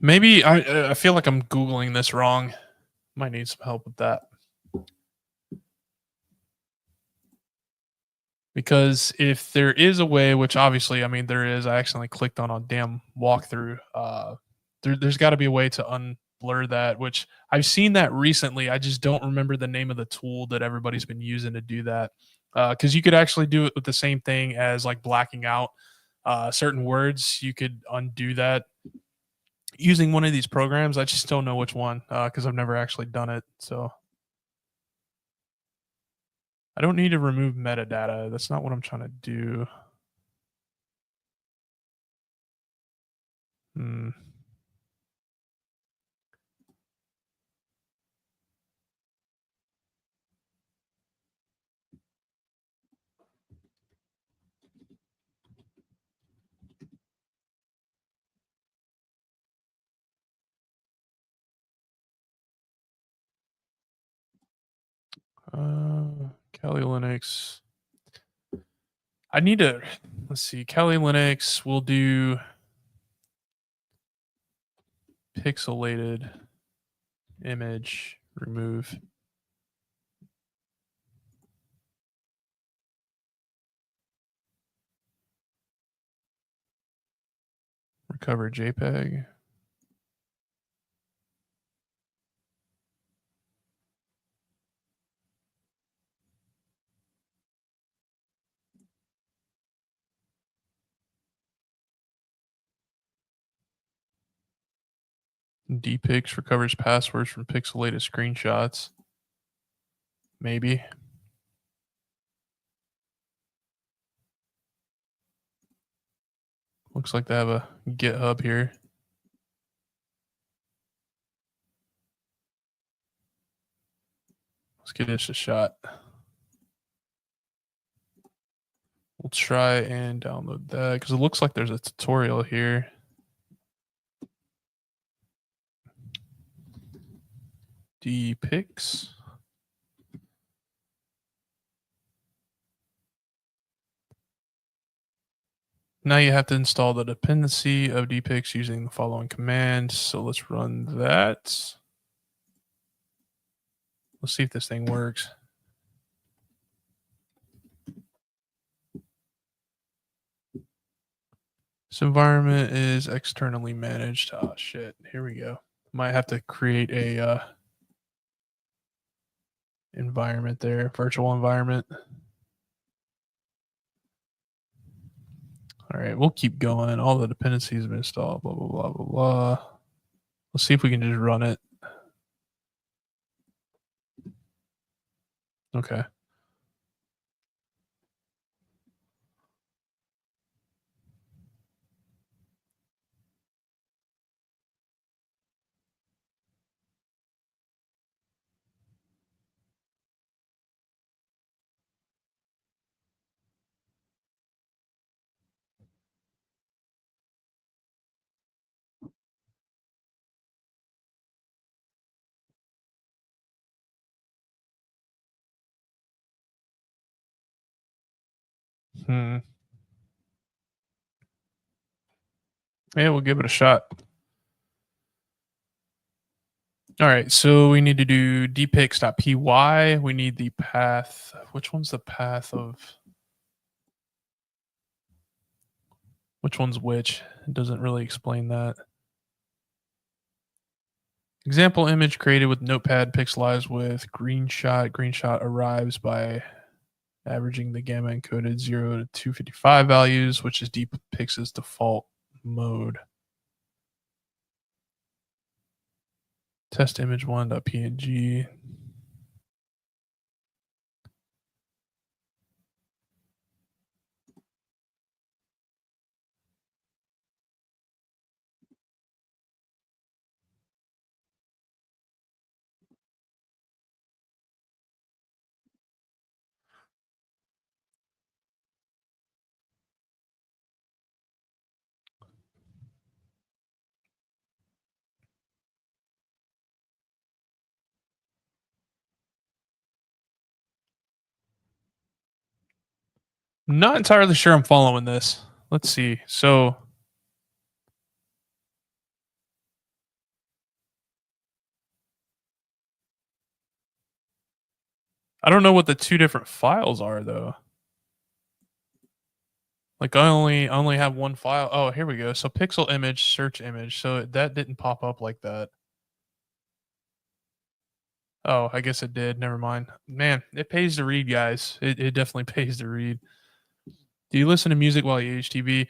A: Maybe I feel like I'm Googling this wrong. Might need some help with that. Because if there is a way, which obviously, I mean, there is, I accidentally clicked on a damn walkthrough. There's got to be a way to unblur that, which I've seen that recently. I just don't remember the name of the tool that everybody's been using to do that. Because you could actually do it with the same thing as like blacking out certain words. You could undo that using one of these programs. I just don't know which one because I've never actually done it. So I don't need to remove metadata. That's not what I'm trying to do. Hmm. Kali Linux. I need to let's see. Kali Linux will do pixelated image remove. Recover JPEG. DPix recovers passwords from pixelated screenshots. Maybe. Looks like they have a GitHub here. Let's give this a shot. We'll try and download that because it looks like there's a tutorial here. DPix. Now you have to install the dependency of DPix using the following command. So let's run that. Let's see if this thing works. This environment is externally managed. Oh shit! Here we go. Might have to create a environment there, virtual environment. All right, we'll keep going. All the dependencies have been installed. Blah blah blah blah blah. Let's see if we can just run it. Okay. Hmm. Yeah, we'll give it a shot. All right, so we need to do dpix.py. We need the path. Which one's the path of? Which one's which? It doesn't really explain that. Example image created with Notepad pixelized with green shot. Green shot arrives by averaging the gamma encoded 0 to 255 values, which is dpix's default mode. Test image 1.png. Not entirely sure I'm following this. Let's see. So I don't know what the two different files are though. Like I only have one file. Oh, here we go. So pixel image, search image. So that didn't pop up like that. Oh, I guess it did. Never mind. Man, it pays to read, guys. It definitely pays to read. Do you listen to music while you HTV?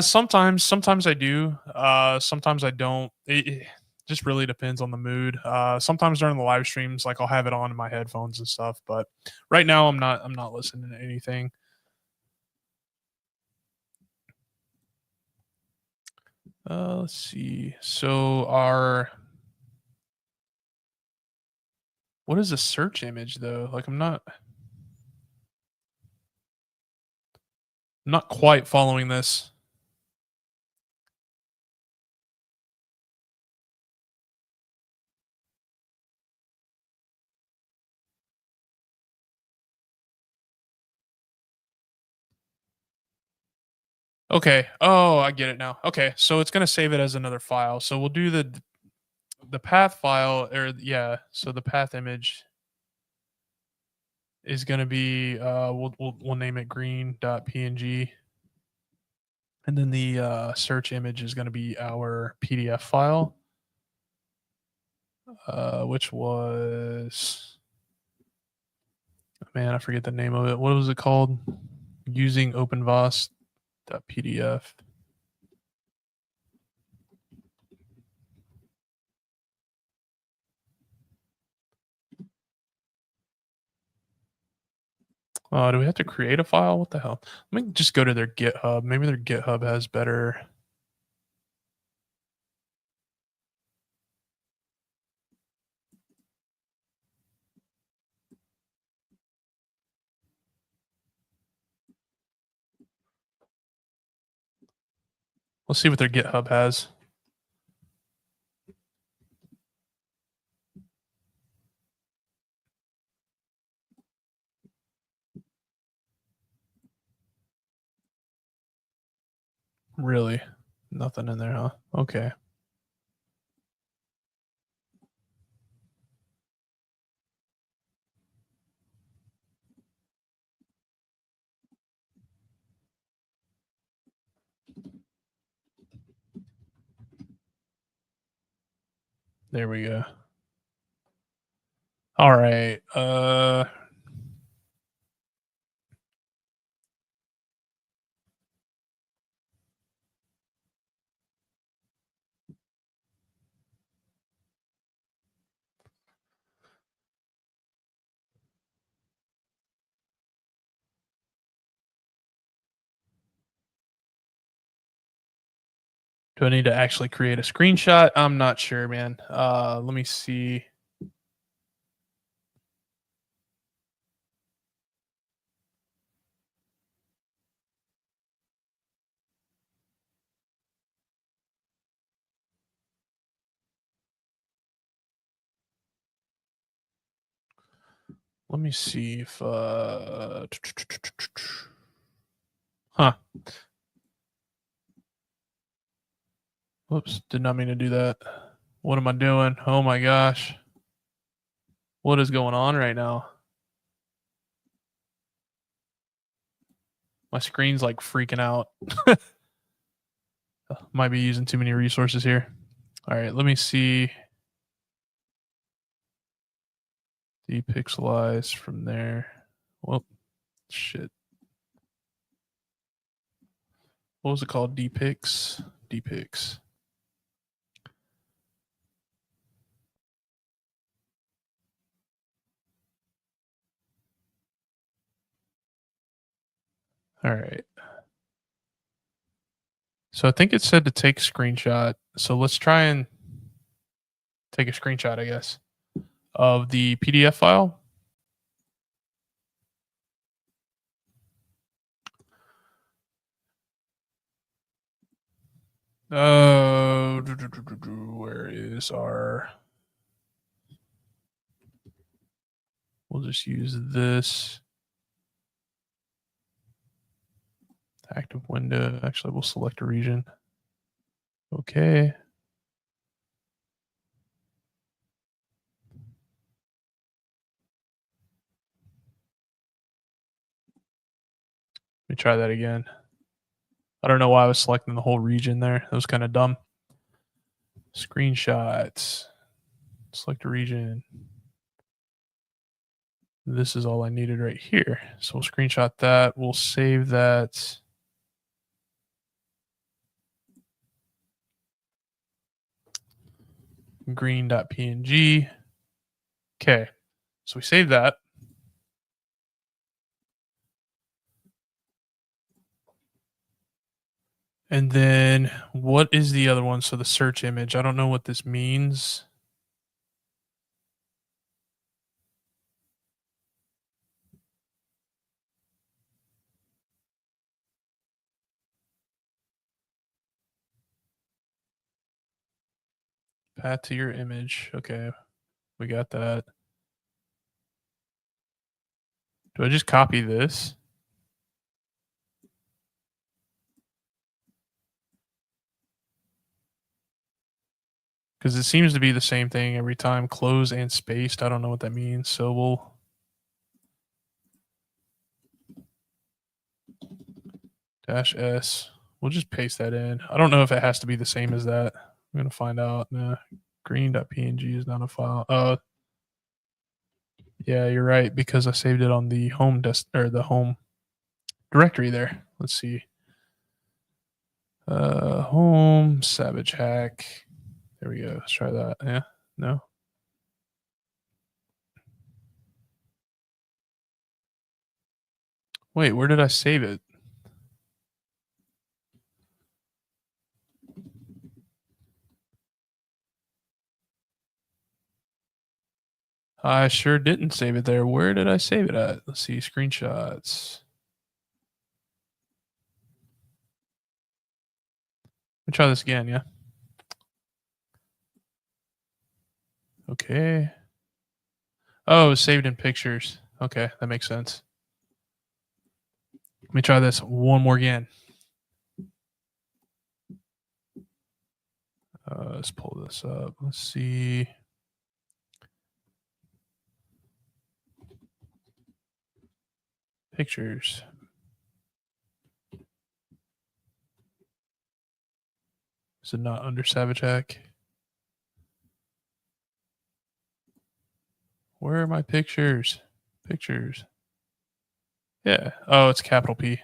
A: Sometimes I do. Sometimes I don't. It just really depends on the mood. Sometimes during the live streams, like I'll have it on in my headphones and stuff. But right now, I'm not listening to anything. Let's see. So our what is a search image though? Like I'm not quite following this. Okay. Oh, I get it now. Okay, so it's gonna save it as another file. So we'll do the path file, or yeah. So the path image is gonna be we'll name it green.png, and then the search image is gonna be our PDF file, which was, man, I forget the name of it. What was it called? Using openvos.pdf. Do we have to create a file? What the hell? Let me just go to their GitHub. Maybe their GitHub has better. Let's see what their GitHub has. Really? Nothing in there, huh? Okay. There we go. All right. Do I need to actually create a screenshot? I'm not sure, man. Let me see. Let me see if huh. Whoops, did not mean to do that. What am I doing? Oh my gosh. What is going on right now? My screen's like freaking out. Might be using too many resources here. All right, let me see. Depixelize from there. Well, shit. What was it called? Dpix? Dpix. All right. So I think it said to take a screenshot. So let's try and take a screenshot, I guess, of the PDF file. Where is our? We'll just use this active window. Actually, we'll select a region. Okay. Let me try that again. I don't know why I was selecting the whole region there. That was kind of dumb. Screenshots. Select a region. This is all I needed right here. So we'll screenshot that. We'll save that. Green.png. Okay. So we save that. And then what is the other one? So the search image. I don't know what this means. Path to your image. Okay. We got that. Do I just copy this? because it seems to be the same thing every time. Close and spaced. I don't know what that means. So we'll -s. We'll just paste that in. I don't know if it has to be the same as that. I'm gonna find out. Nah, green.png is not a file. Yeah, you're right because I saved it on the home desk or the home directory there. Let's see. Home Savage Hack. There we go. Let's try that. Yeah. No. Wait, where did I save it? I sure didn't save it there. Where did I save it at? Let's see. Screenshots. Let me try this again. Yeah. Okay. Oh, it was saved in pictures. Okay, that makes sense. Let me try this one more again. Let's pull this up. Let's see. Pictures. Is it not under Savage Hack? Where are my pictures? Pictures. Yeah. Oh, it's capital P.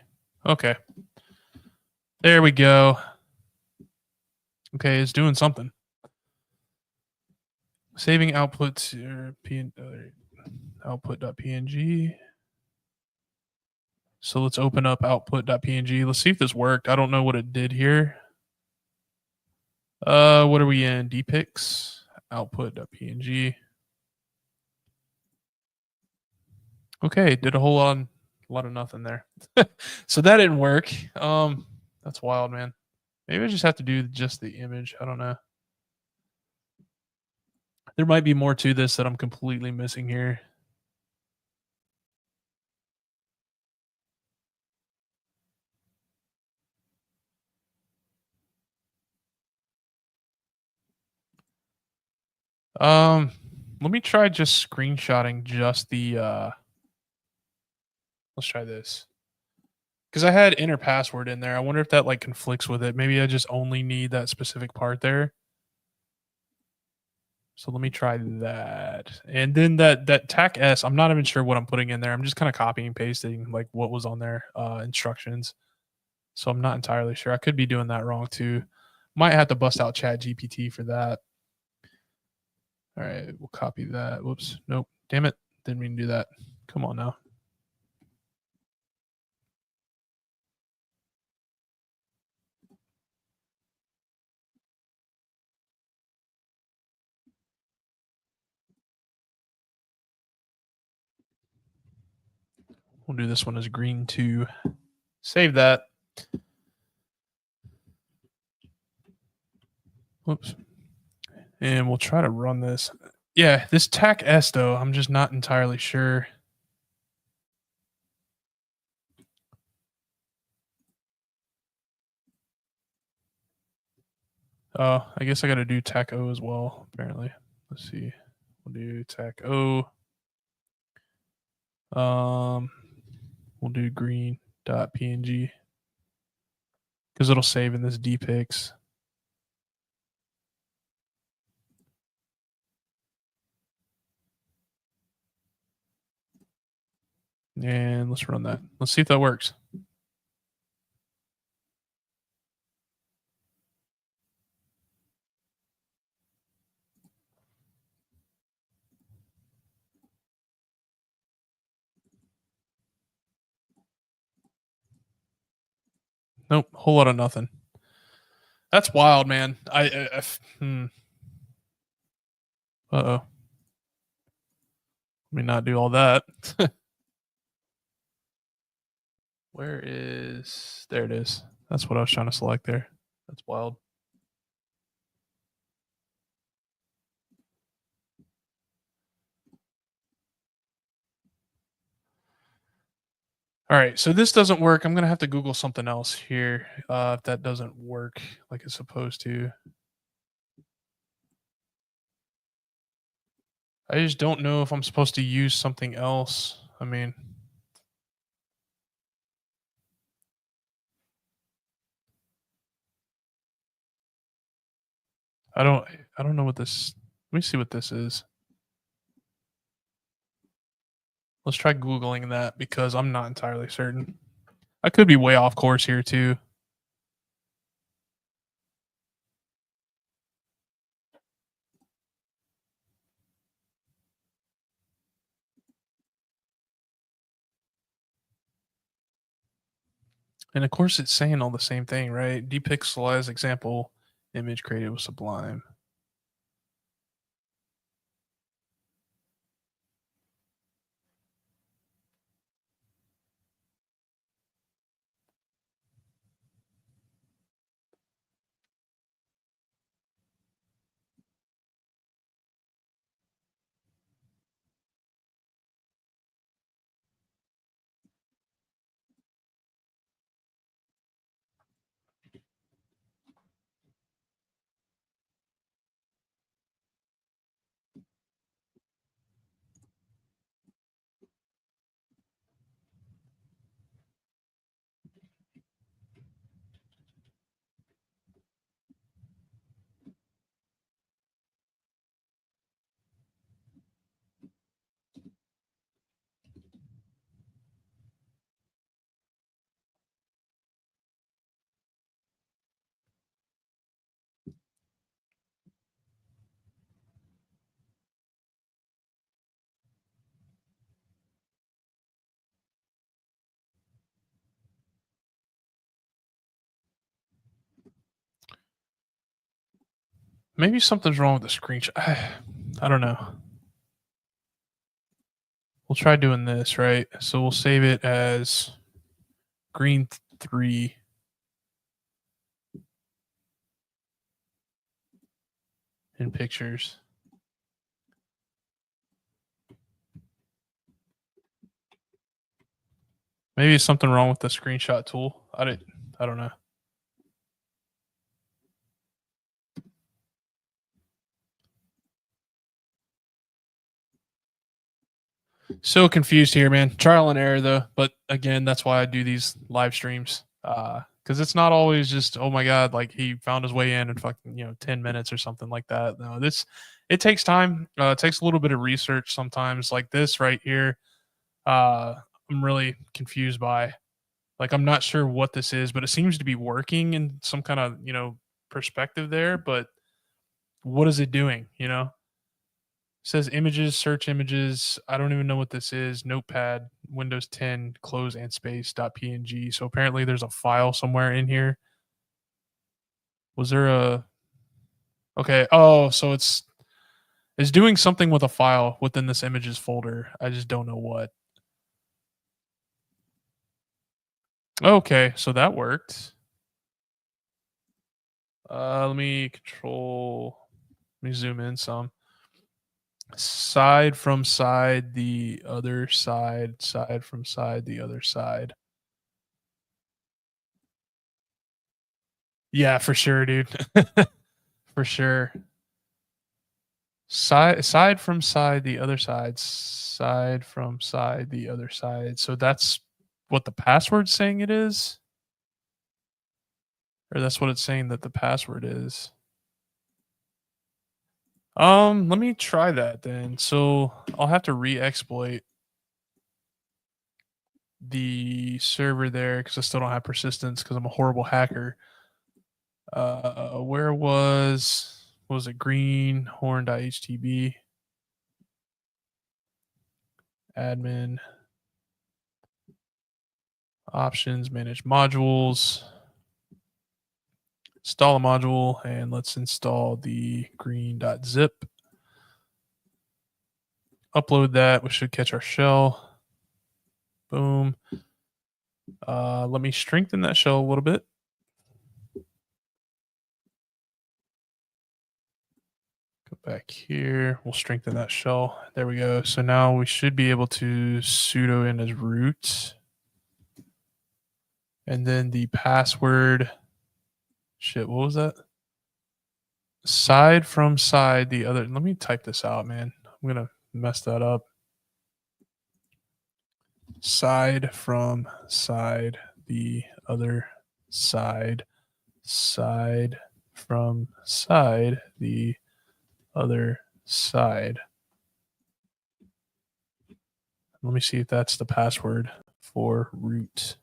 A: Okay. There we go. Okay, it's doing something. Saving outputs output.png. So let's open up output.png. Let's see if this worked. I don't know what it did here. What are we in? dpics, output.png. Okay, did a whole lot of nothing there. So that didn't work. That's wild, man. Maybe I just have to do just the image. I don't know. There might be more to this that I'm completely missing here. Let me try just screenshotting just the let's try this. Because I had inner password in there. I wonder if that like conflicts with it. Maybe I just only need that specific part there. So let me try that. And then that tac S, I'm not even sure what I'm putting in there. I'm just kind of copying and pasting like what was on there, instructions. So I'm not entirely sure. I could be doing that wrong too. Might have to bust out Chat GPT for that. All right, we'll copy that. Whoops. Nope. Damn it. Didn't mean to do that. Come on now. We'll do this one as green 2. Save that. Whoops. And we'll try to run this. Yeah, this TAC S though, I'm just not entirely sure. Oh, I guess I got to do TAC O as well, apparently. Let's see. We'll do TAC O. We'll do green.png because it'll save in this dpics. And let's run that. Let's see if that works. Nope, whole lot of nothing. That's wild, man. Uh-oh. Let me not do all that. Where is... There it is. That's what I was trying to select there. That's wild. All right, so this doesn't work. I'm gonna have to Google something else here if that doesn't work like it's supposed to. I just don't know if I'm supposed to use something else. I mean, I don't I don't know what this let me see what this is. Let's try Googling that because I'm not entirely certain. I could be way off course here too. And of course, it's saying all the same thing, right? Depixelize example image created with Sublime. Maybe something's wrong with the screenshot. I don't know. We'll try doing this, right? So we'll save it as green 3 in pictures. Maybe it's something wrong with the screenshot tool. I don't know. So confused here, man. Trial and error though. But again, that's why I do these live streams. Because it's not always just, oh my god, like he found his way in fucking 10 minutes or something like that. No, this it takes time. It takes a little bit of research sometimes. Like this right here, I'm really confused by. Like I'm not sure what this is, but it seems to be working in some kind of perspective there. But what is it doing? Says images, search images. I don't even know what this is. Notepad, Windows 10, close and space .png. So apparently there's a file somewhere in here. Was there a okay? Oh, so it's doing something with a file within this images folder. I just don't know what. Okay, so that worked. Let me control. Let me zoom in some. Side from side, the other side. Side from side, the other side. Yeah, for sure, dude. For sure. Side from side, the other side. Side from side, the other side. So that's what the password's saying it is? Or that's what it's saying that the password is. Let me try that then. So I'll have to re-exploit the server there because I still don't have persistence because I'm a horrible hacker. Where was it greenhorn.htb admin options, manage modules, install a module, and let's install the green.zip. Upload that, we should catch our shell. Boom. Let me strengthen that shell a little bit. Go back here. We'll strengthen that shell. There we go. So now we should be able to sudo in as root. And then the password. Shit, what was that? Side from side, the other. Let me type this out, man. I'm going to messed that up. Side from side, the other side, side from side, the other side. Let me see if that's the password for root.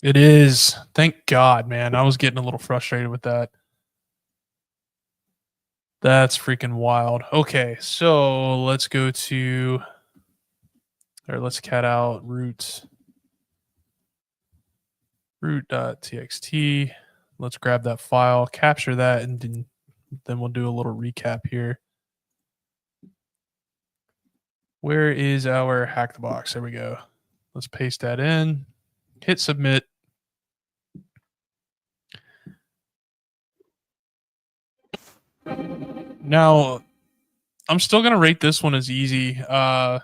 A: It is. Thank God, man. I was getting a little frustrated with that. That's freaking wild. Okay, so let's go to, or let's cat out root.txt. Let's grab that file, capture that, and then we'll do a little recap here. Where is our hack the box? There we go. Let's paste that in, hit submit. Now, I'm still going to rate this one as easy. And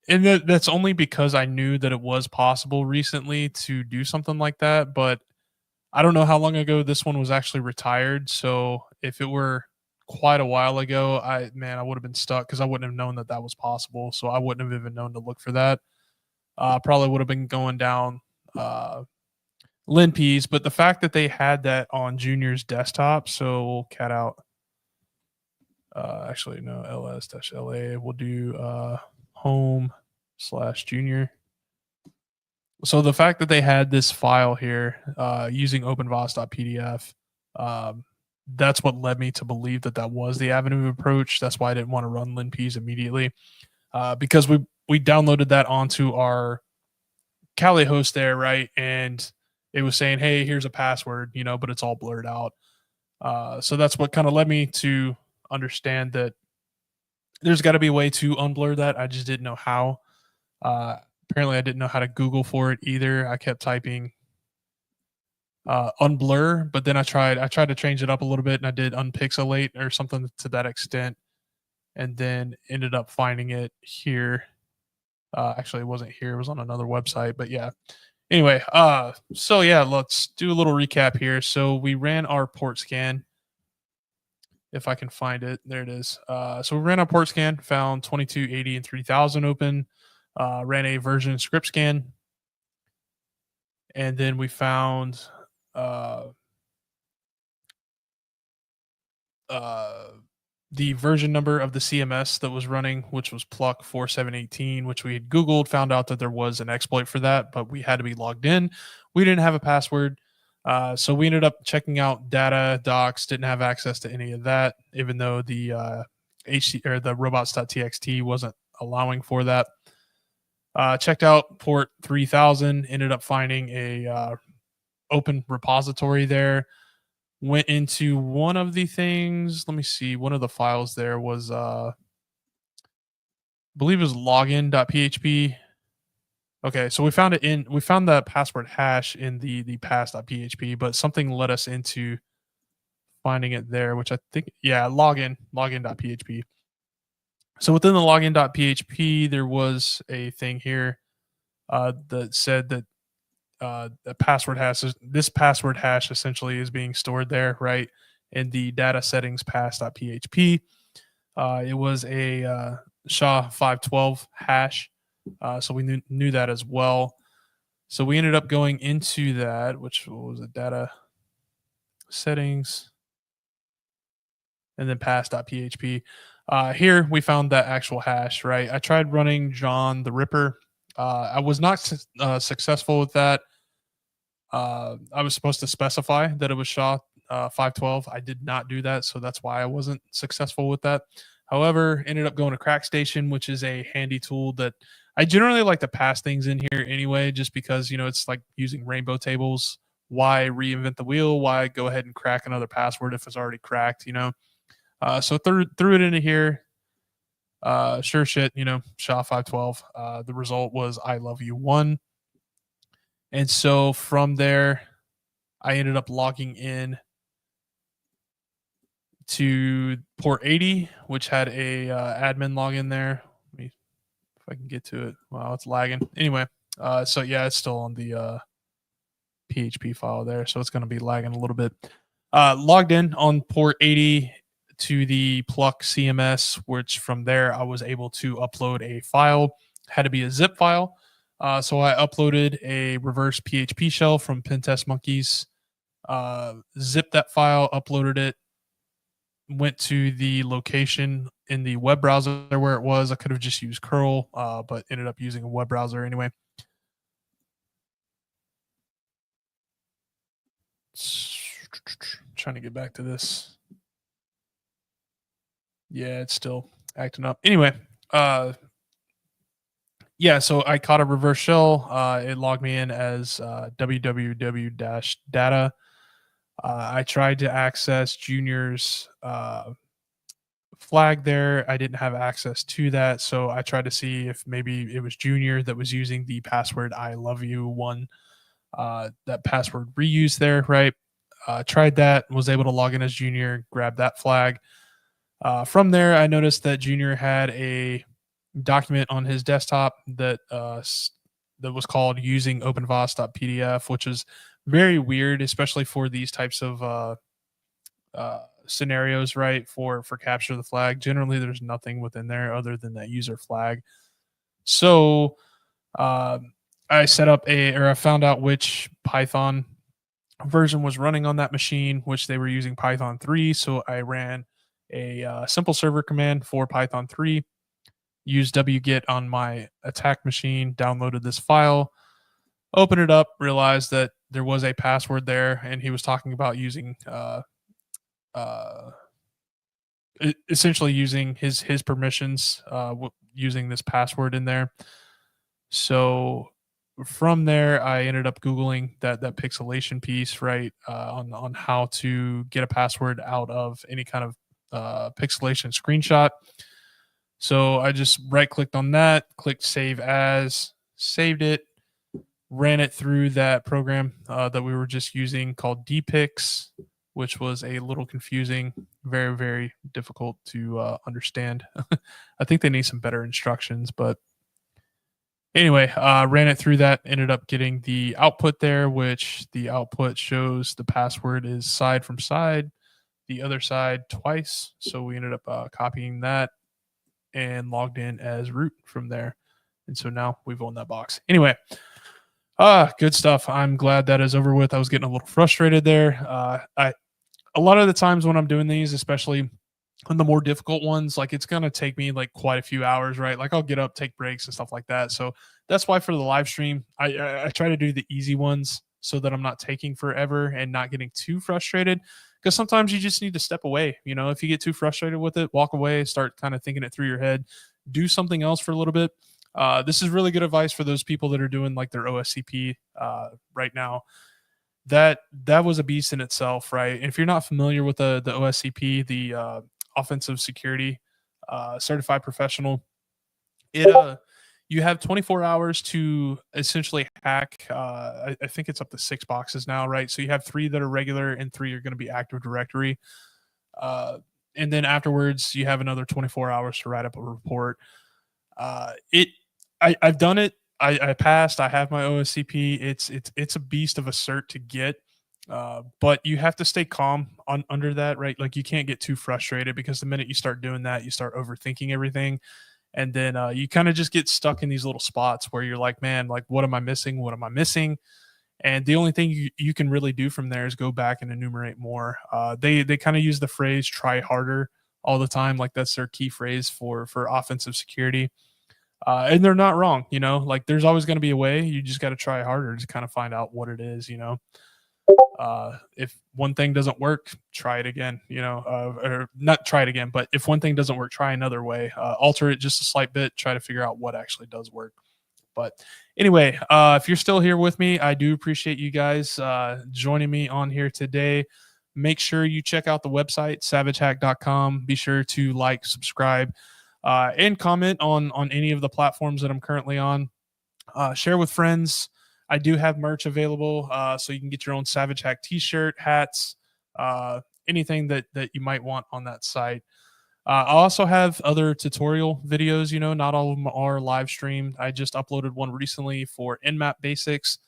A: that's only because I knew that it was possible recently to do something like that, but I don't know how long ago this one was actually retired. So if it were quite a while ago, I would have been stuck because I wouldn't have known that that was possible. So I wouldn't have even known to look for that. Probably would have been going down Linpeas, but the fact that they had that on Junior's desktop, so we'll cat out. Actually, no, ls-la. We'll do home/junior. So the fact that they had this file here using openvos.pdf, that's what led me to believe that that was the avenue of approach. That's why I didn't want to run linpeas immediately, because we downloaded that onto our Kali host there, right? And it was saying, hey, here's a password, but it's all blurred out. So that's what kind of led me to understand that there's got to be a way to unblur that. I just didn't know how. Apparently, I didn't know how to Google for it either. I kept typing unblur, but then I tried to change it up a little bit, and I did unpixelate or something to that extent, and then ended up finding it here. Actually, it wasn't here; it was on another website. But yeah. Anyway, so yeah, let's do a little recap here. So we ran our port scan. If I can find it, there it is. So we ran our port scan, found 2280 and 3000 open. Ran a version script scan, and then we found the version number of the CMS that was running, which was Pluck 4718, which we had Googled, found out that there was an exploit for that, but we had to be logged in. We didn't have a password. So we ended up checking out data docs, didn't have access to any of that, even though the HC or the robots.txt wasn't allowing for that. Checked out port 3000, ended up finding a open repository there. Went into one of the things. Let me see. One of the files there was, I believe it was login.php. Okay, so we found the password hash in the pass.php, but something led us into finding it there, which I think, yeah, login.php. So within the login.php, there was a thing here that said that the password hash this password hash essentially is being stored there, right, in the data settings pass.php. It was a SHA-512 hash, so we knew that as well. So we ended up going into that, which was a data settings, and then pass.php. Here we found that actual hash, right? I tried running John the Ripper. I was not successful with that. I was supposed to specify that it was SHA-512. I did not do that, so that's why I wasn't successful with that. However, ended up going to CrackStation, which is a handy tool that I generally like to pass things in here anyway, just because it's like using rainbow tables. Why reinvent the wheel? Why go ahead and crack another password if it's already cracked? So threw it into here. Sure shit, SHA-512. The result was I love you 1. And so from there, I ended up logging in to port 80, which had a admin login there. Let me, if I can get to it. Wow, it's lagging. Anyway, so yeah, it's still on the PHP file there, so it's going to be lagging a little bit. Logged in on port 80 to the Pluck CMS, which from there I was able to upload a file. Had to be a zip file. So I uploaded a reverse PHP shell from Pentest Monkeys, zipped that file, uploaded it, went to the location in the web browser where it was. I could have just used curl, but ended up using a web browser anyway. Trying to get back to this. Yeah, it's still acting up. Anyway, yeah, so I caught a reverse shell. It logged me in as www-data. I tried to access Junior's flag there. I didn't have access to that, so I tried to see if maybe it was Junior that was using the password I love you one, that password reuse there, right? Tried that, was able to log in as Junior, grab that flag. From there, I noticed that Junior had a document on his desktop that that was called using openvos.pdf, which is very weird, especially for these types of scenarios, right? For capture the flag. Generally, there's nothing within there other than that user flag. So I set up I found out which Python version was running on that machine, which they were using Python 3. So I ran a simple server command for Python 3, used wget on my attack machine, downloaded this file, opened it up, realized that there was a password there, and he was talking about using uh, essentially using his permissions, using this password in there. So from there, I ended up googling that pixelation piece, right, on how to get a password out of any kind of pixelation screenshot. So I just right clicked on that, clicked save as, saved it, ran it through that program that we were just using called dpix, which was a little confusing, very, very difficult to understand. I think they need some better instructions, but anyway, ran it through that, ended up getting the output there, which the output shows the password is side from side, the other side twice. So we ended up copying that and logged in as root from there. And so now we've owned that box. Anyway, good stuff. I'm glad that is over with. I was getting a little frustrated there. A lot of the times when I'm doing these, especially on the more difficult ones, like it's gonna take me like quite a few hours, right? Like I'll get up, take breaks and stuff like that. So that's why for the live stream, I try to do the easy ones so that I'm not taking forever and not getting too frustrated. Because sometimes you just need to step away. You know, if you get too frustrated with it, walk away, start kind of thinking it through your head, do something else for a little bit. This is really good advice for those people that are doing like their OSCP right now. That was a beast in itself, right? And if you're not familiar with the OSCP, the offensive security certified professional, it you have 24 hours to essentially hack. I think it's up to 6 boxes now, right? So you have 3 that are regular and 3 are going to be Active Directory. And then afterwards, you have another 24 hours to write up a report. It I've done it. I passed. I have my OSCP. It's a beast of a cert to get, but you have to stay calm on under that, right? Like you can't get too frustrated because the minute you start doing that, you start overthinking everything, and then you kind of just get stuck in these little spots where you're like, man, like what am I missing? What am I missing? And the only thing you can really do from there is go back and enumerate more. They kind of use the phrase "try harder" all the time, like that's their key phrase for offensive security. And they're not wrong, you know, like there's always going to be a way. You just got to try harder to kind of find out what it is, you know. If one thing doesn't work, try it again, you know, or not try it again, but if one thing doesn't work, try another way, alter it just a slight bit, try to figure out what actually does work. But anyway, if you're still here with me, I do appreciate you guys joining me on here today. Make sure you check out the website, savagehack.com. Be sure to like, subscribe, and comment on any of the platforms that I'm currently on. Share with friends. I do have merch available, so you can get your own Savage Hack T-shirt, hats, anything that you might want on that site. I also have other tutorial videos. You know, not all of them are live streamed. I just uploaded one recently for Nmap basics.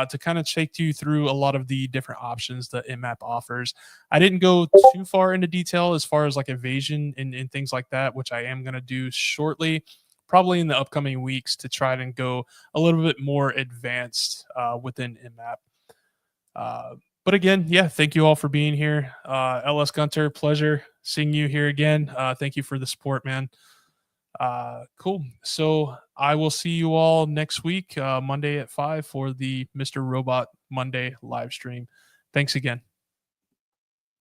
A: to kind of take you through a lot of the different options that Nmap offers. I didn't go too far into detail as far as like evasion and things like that, which I am going to do shortly, probably in the upcoming weeks, to try and go a little bit more advanced within Nmap. But again, yeah, thank you all for being here. LS Gunter, pleasure seeing you here again. Thank you for the support, man. Cool. So I will see you all next week, Monday at 5 for the Mr. Robot Monday live stream. Thanks again.